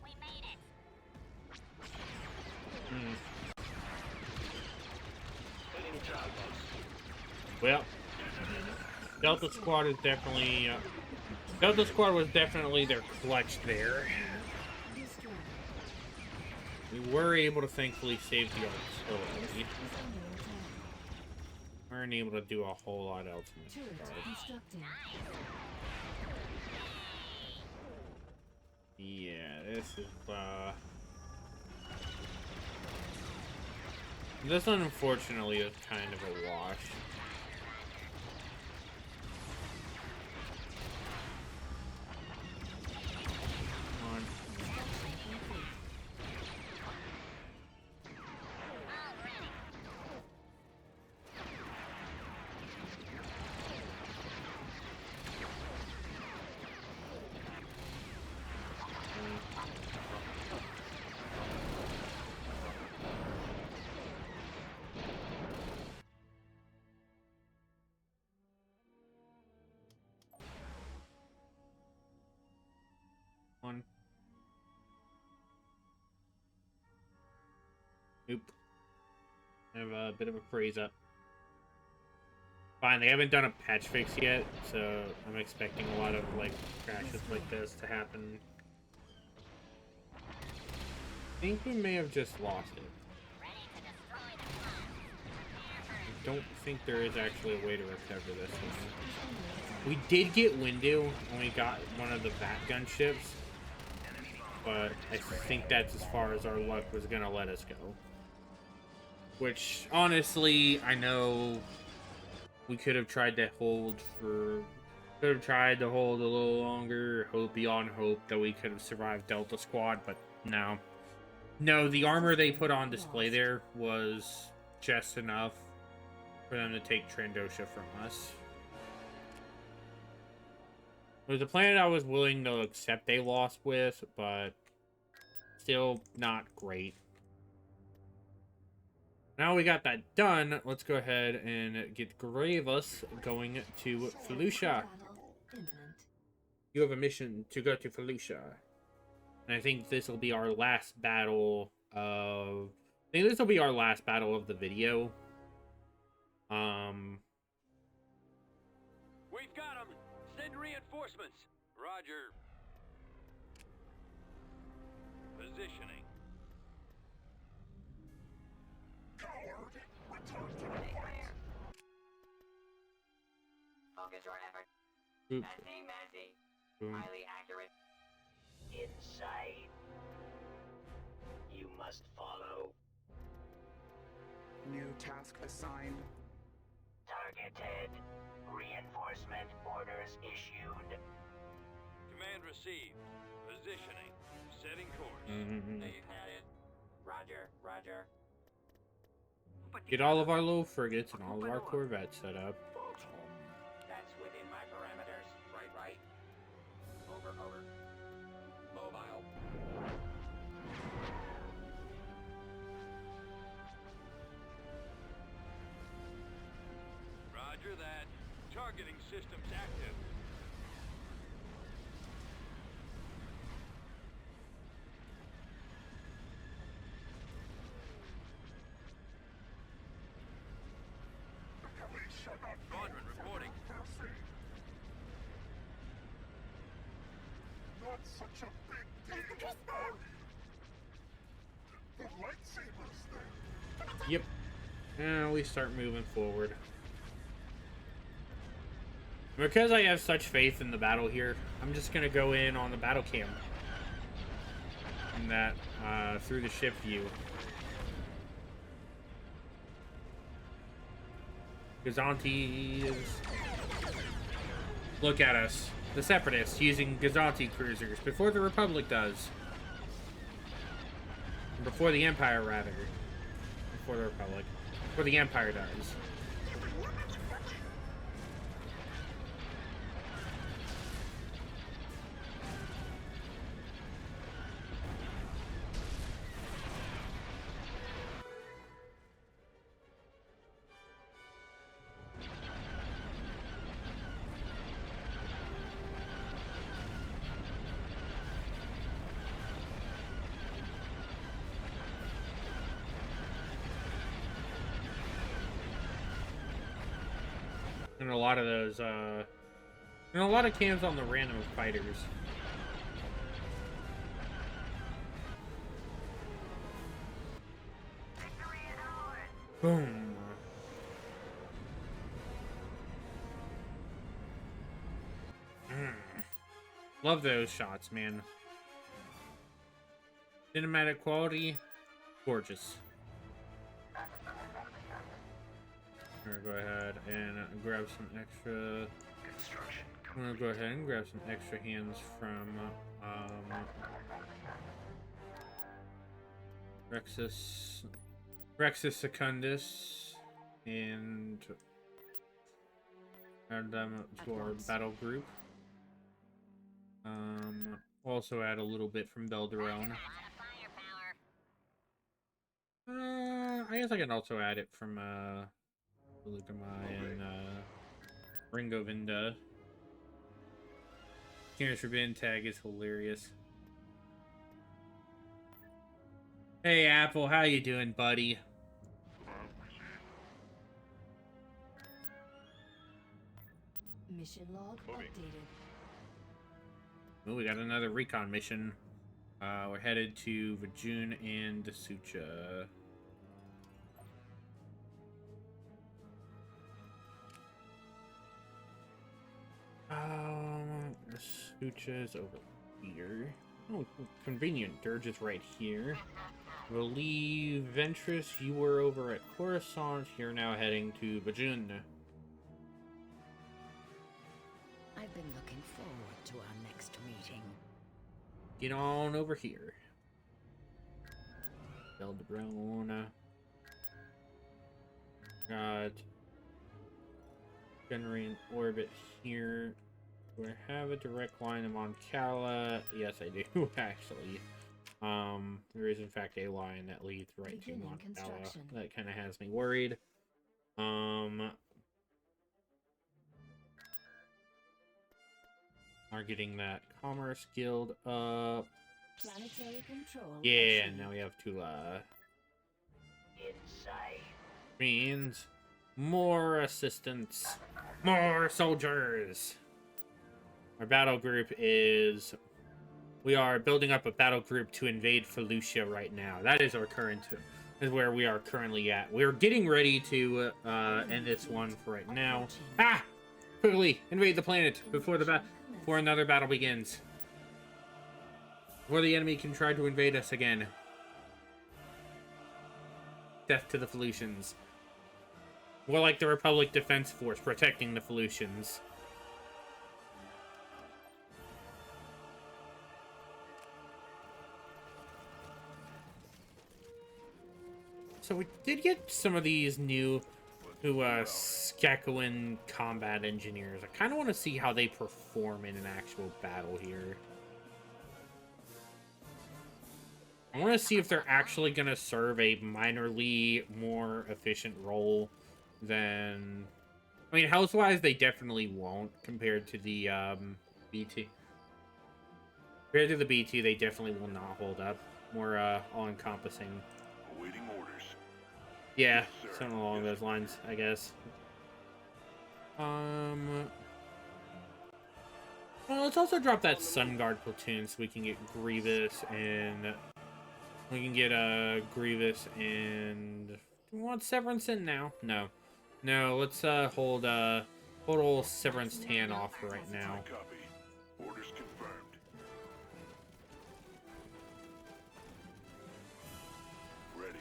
We made it. Well, Delta Squad is definitely Delta Squad was definitely their clutch there. Destroyed. We were able to thankfully save the artillery. Is under attack. We weren't able to do a whole lot else in this Turret regard. constructing. Yeah, this is this one unfortunately is kind of a wash. Come on. Construction complete. One. Nope. I have a bit of a freeze up. Fine, they haven't done a patch fix yet, so I'm expecting a lot of like crashes like this to happen. I think we may have just lost it. Ready to destroy the club. I don't think there is actually a way to recover this one. We did get window when we got one of the VAT gun ships, but I think that's as far as our luck was gonna let us go. Which, honestly, I know we could have tried to hold a little longer, hope beyond hope that we could have survived Delta Squad, but no. No, the armor they put on display there was just enough for them to take Trandosha from us. It was a planet I was willing to accept a loss with, but still not great. Now we got that done, let's go ahead and get Gravus going to Felucia. Battle imminent. You have a mission to go to Felucia. And I think this will be our last battle of... I think this will be our last battle of the video. We've got them. Send reinforcements. Roger. Positioning. Coward! Return to the fight! Focus your effort. Oop, Mandy. boom. Highly accurate. Inside. You must follow. New task assigned. Targeted. Reinforcement orders issued. Command received. Positioning. Setting course. Mhm. You had it. Roger, roger. Get all of our low frigates and all of our corvettes set up. That's within my parameters. Right. Over. Mobile. Roger Squadron reporting. Not such a big deal. The lightsabers then. Yep. Now we start moving forward. Because I have such faith in the battle here, I'm just gonna go in on the battle cam. And that, through the ship view. Gazantis. Look at us. The Separatists using Gazanti cruisers before the Republic does. Before the Empire, rather. Before the Republic. Before the Empire does. And a lot of those, and a lot of cams on the random fighters. Boom. Love those shots, man. Cinematic quality, gorgeous. I'm gonna go ahead and grab some extra. Construction I'm gonna go ahead and grab some extra hands from Rexus Secundus, and add them to our battle group. Also add a little bit from Belderone. I guess I can also add it from Lugamai and Ringo Vinda. King's Forbidden tag is hilarious. Hey Apple, how you doing, buddy? Mission log updated. Oh, we got another recon mission. We're headed to Vajun and Dasucha. Dasucha is over here. Oh, convenient. Dirge is right here. We'll leave Ventress. You were over at Coruscant. You're now heading to Vajun. I've been looking forward to our next meeting. Get on over here. Belderone. Got generating orbit here. Do I have a direct line to Moncala? Yes, I do, actually. There is in fact a line that leads right to Moncala. That kind of has me worried. Are getting that Commerce Guild up. Planetary control. Yeah, now we have Tula. Means more assistance, more soldiers. Our battle group is... We are building up a battle group to invade Felucia right now. That is our current... is where we are currently at. We're getting ready to end this one for right now. Ah! Quickly, invade the planet before another battle begins. Before the enemy can try to invade us again. Death to the Felucians. More like the Republic Defense Force protecting the Felucians. So we did get some of these new Skakuan combat engineers. I kind of want to see how they perform in an actual battle here. I want to see if they're actually going to serve a minorly more efficient role than... I mean, health-wise, they definitely won't compared to the BT. Compared to the BT, they definitely will not hold up. More all-encompassing. Awaiting orders. Yeah, something along those lines, I guess. Well, let's also drop that Sun Guard platoon so we can get Grievous and we can get Grievous and do we want Severance in now? No. No, let's hold old Severance Tan off for right now. Copy. Orders confirmed. Ready.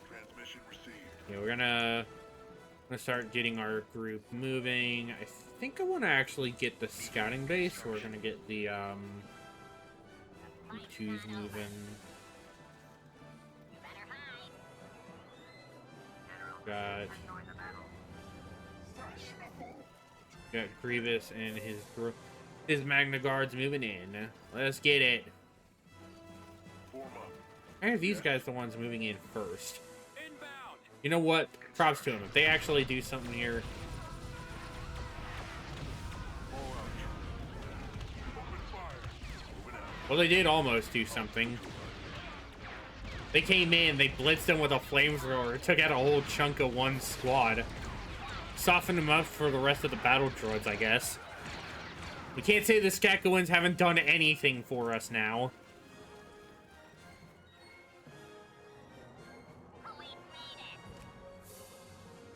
Transmission received. Yeah, we're gonna start getting our group moving. I think I want to actually get the scouting base, so we're gonna get the twos moving. Got Grievous and his Magna Guards moving in. Let's get it. Form up. Why are these guys the ones moving in first? Inbound. You know what? Props to them. If they actually do something here. All out. Open fire. Moving out. Well, they did almost do something. They came in, they blitzed them with a flamethrower, took out a whole chunk of one squad. Softened them up for the rest of the battle droids, I guess. We can't say the Skakowans haven't done anything for us now.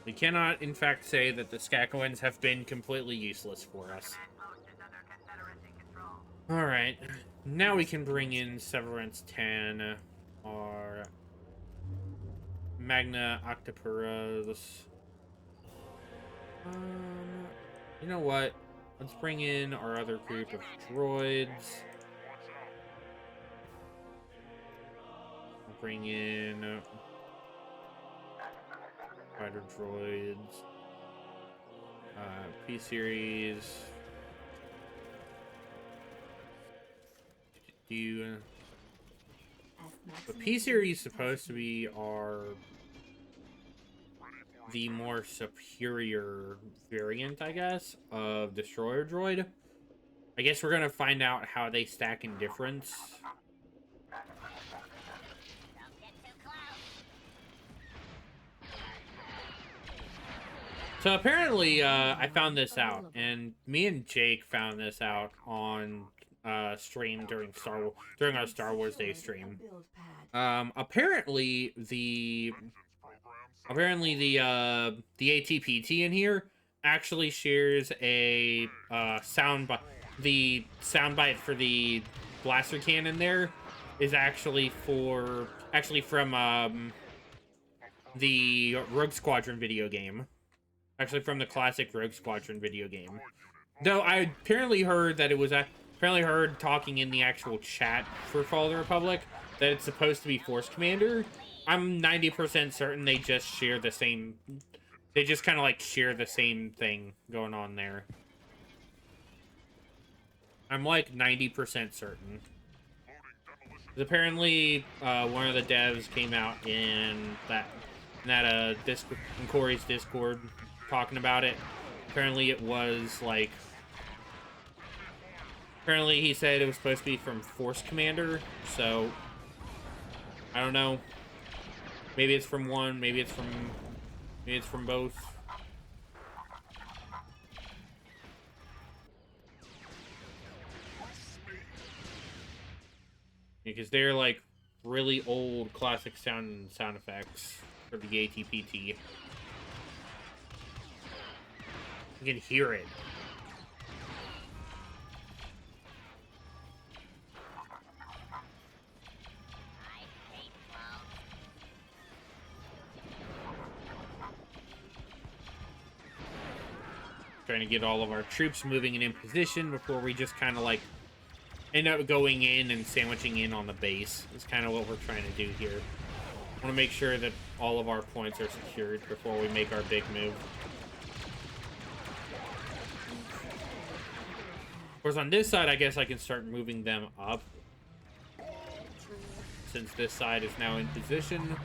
We cannot, in fact, say that the Skakowans have been completely useless for us. Alright, now we can bring in Severance 10, our Magna Octopuras. You know what? Let's bring in our other group of droids. We'll bring in fighter droids. P-series. The P-series is supposed to be the more superior variant, I guess, of Destroyer Droid. I guess we're gonna find out how they stack in difference. So apparently, I found this out, and me and Jake found this out on stream during our Star Wars Day stream. Apparently the ATPT in here actually shares a soundbite. The soundbite for the blaster cannon there is actually from the Rogue Squadron video game. Actually from the classic Rogue Squadron video game. Though I apparently heard that it was apparently heard talking in the actual chat for Fall of the Republic that it's supposed to be Force Commander. I'm 90% certain they just share the same. They just kind of like share the same thing going on there. I'm like 90% certain. 'Cause apparently, one of the devs came out in Corey's Discord talking about it. Apparently, it was like. Apparently, he said it was supposed to be from Force Commander, so I don't know. Maybe it's from one, maybe it's from both. Because they're like really old classic sound effects for the ATPT. You can hear it. Trying to get all of our troops moving and in position before we just kind of like end up going in and sandwiching in on the base. That's kind of what we're trying to do here. I want to make sure that all of our points are secured before we make our big move. Of course, on this side, I guess I can start moving them up. Since this side is now in position,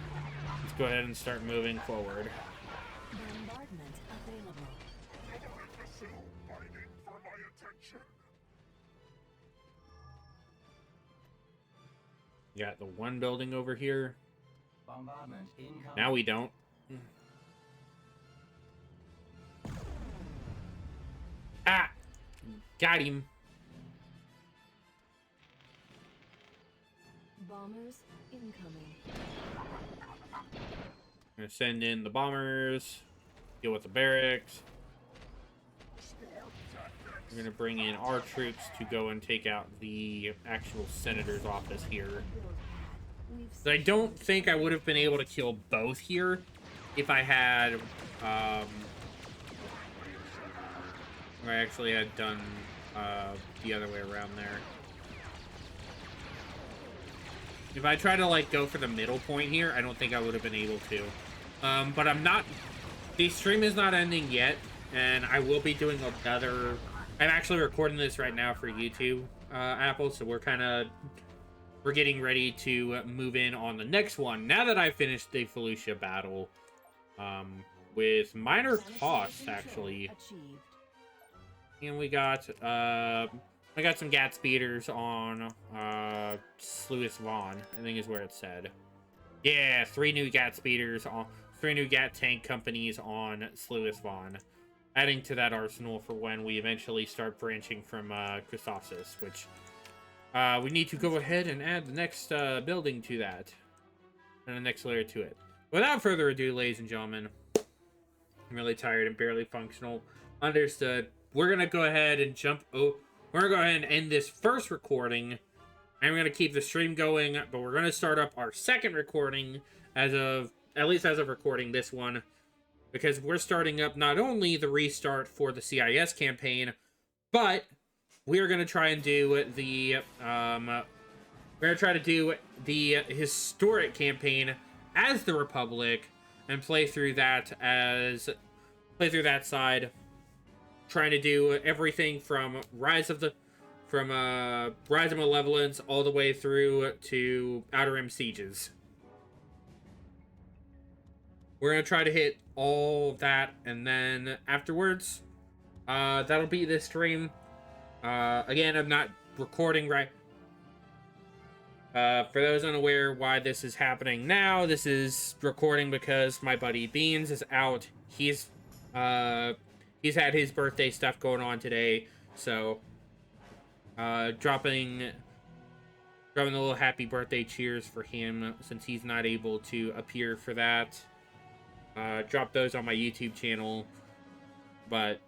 let's go ahead and start moving forward. Bombardment available. Vessel fighting for my attention. You got the one building over here. Bombardment incoming. Now we don't. Ah! Got him. Bombers incoming. Gonna send in the bombers. Deal with the barracks. We're gonna bring in our troops to go and take out the actual senator's office here. Build pad. We've So I don't think I would have been able to kill both here if I had, or I actually had done the other way around there. If I try to like go for the middle point here, I don't think I would have been able to. But I'm not. The stream is not ending yet, and I will be doing another. I'm actually recording this right now for YouTube, Apple. So we're getting ready to move in on the next one. Now that I've finished the Felucia battle, with minor costs actually. achieved. And we got I got some GAT speeders on Sluis Vaughn, I think is where it said. Yeah, 3 new GAT speeders on 3 new GAT tank companies on Sluis Vaughn. Adding to that arsenal for when we eventually start branching from Christophsis, which we need to go ahead and add the next building to that. And the next layer to it. Without further ado, ladies and gentlemen, I'm really tired and barely functional. Understood. We're gonna go ahead and we're gonna go ahead and end this first recording. I'm gonna keep the stream going, but we're gonna start up our second recording at least as of recording this one, because we're starting up not only the restart for the CIS campaign, but we are gonna try and do the historic campaign as the Republic and play through that side. Trying to do everything from Rise of Malevolence all the way through to Outer Rim Sieges. We're gonna try to hit all that, and then afterwards, that'll be the stream. Again, I'm not recording right. For those unaware why this is happening now, this is recording because my buddy Beans is out. He's had his birthday stuff going on today, so dropping a little happy birthday cheers for him since he's not able to appear for that. Drop those on my YouTube channel, but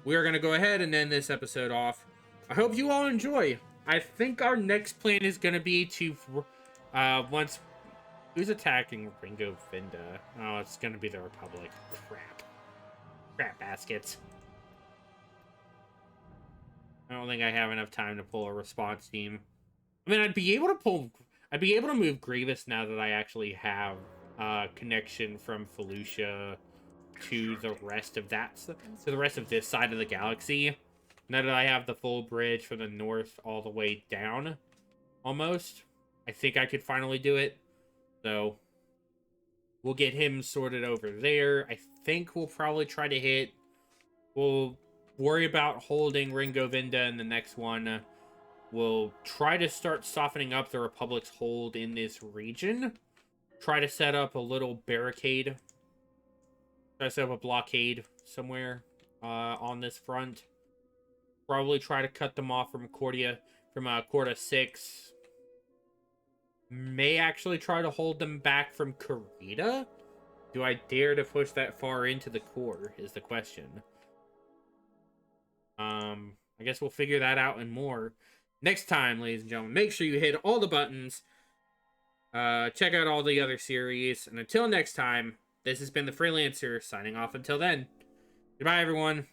we are gonna go ahead and end this episode off. I hope you all enjoy. I think our next plan is gonna be to once who's attacking Ringo Vinda? Oh, it's gonna be the Republic. Crap baskets. I don't think I have enough time to pull a response team. I mean, I'd be able to move Grievous now that I actually have connection from Felucia to the rest of this side of the galaxy. Now that I have the full bridge from the north all the way down, almost, I think I could finally do it. So we'll get him sorted over there. I think we'll probably try to hit. We'll worry about holding Ringo Vinda in the next one. We'll try to start softening up the Republic's hold in this region. Try to set up a little barricade. Try to set up a blockade somewhere on this front. Probably try to cut them off from Cordia 6. May actually try to hold them back from Karita. Do I dare to push that far into the core is the question. I guess we'll figure that out and more next time, ladies and gentlemen. Make sure you hit all the buttons. Check out all the other series. And until next time, this has been the Freelancer, signing off until then. Goodbye, everyone.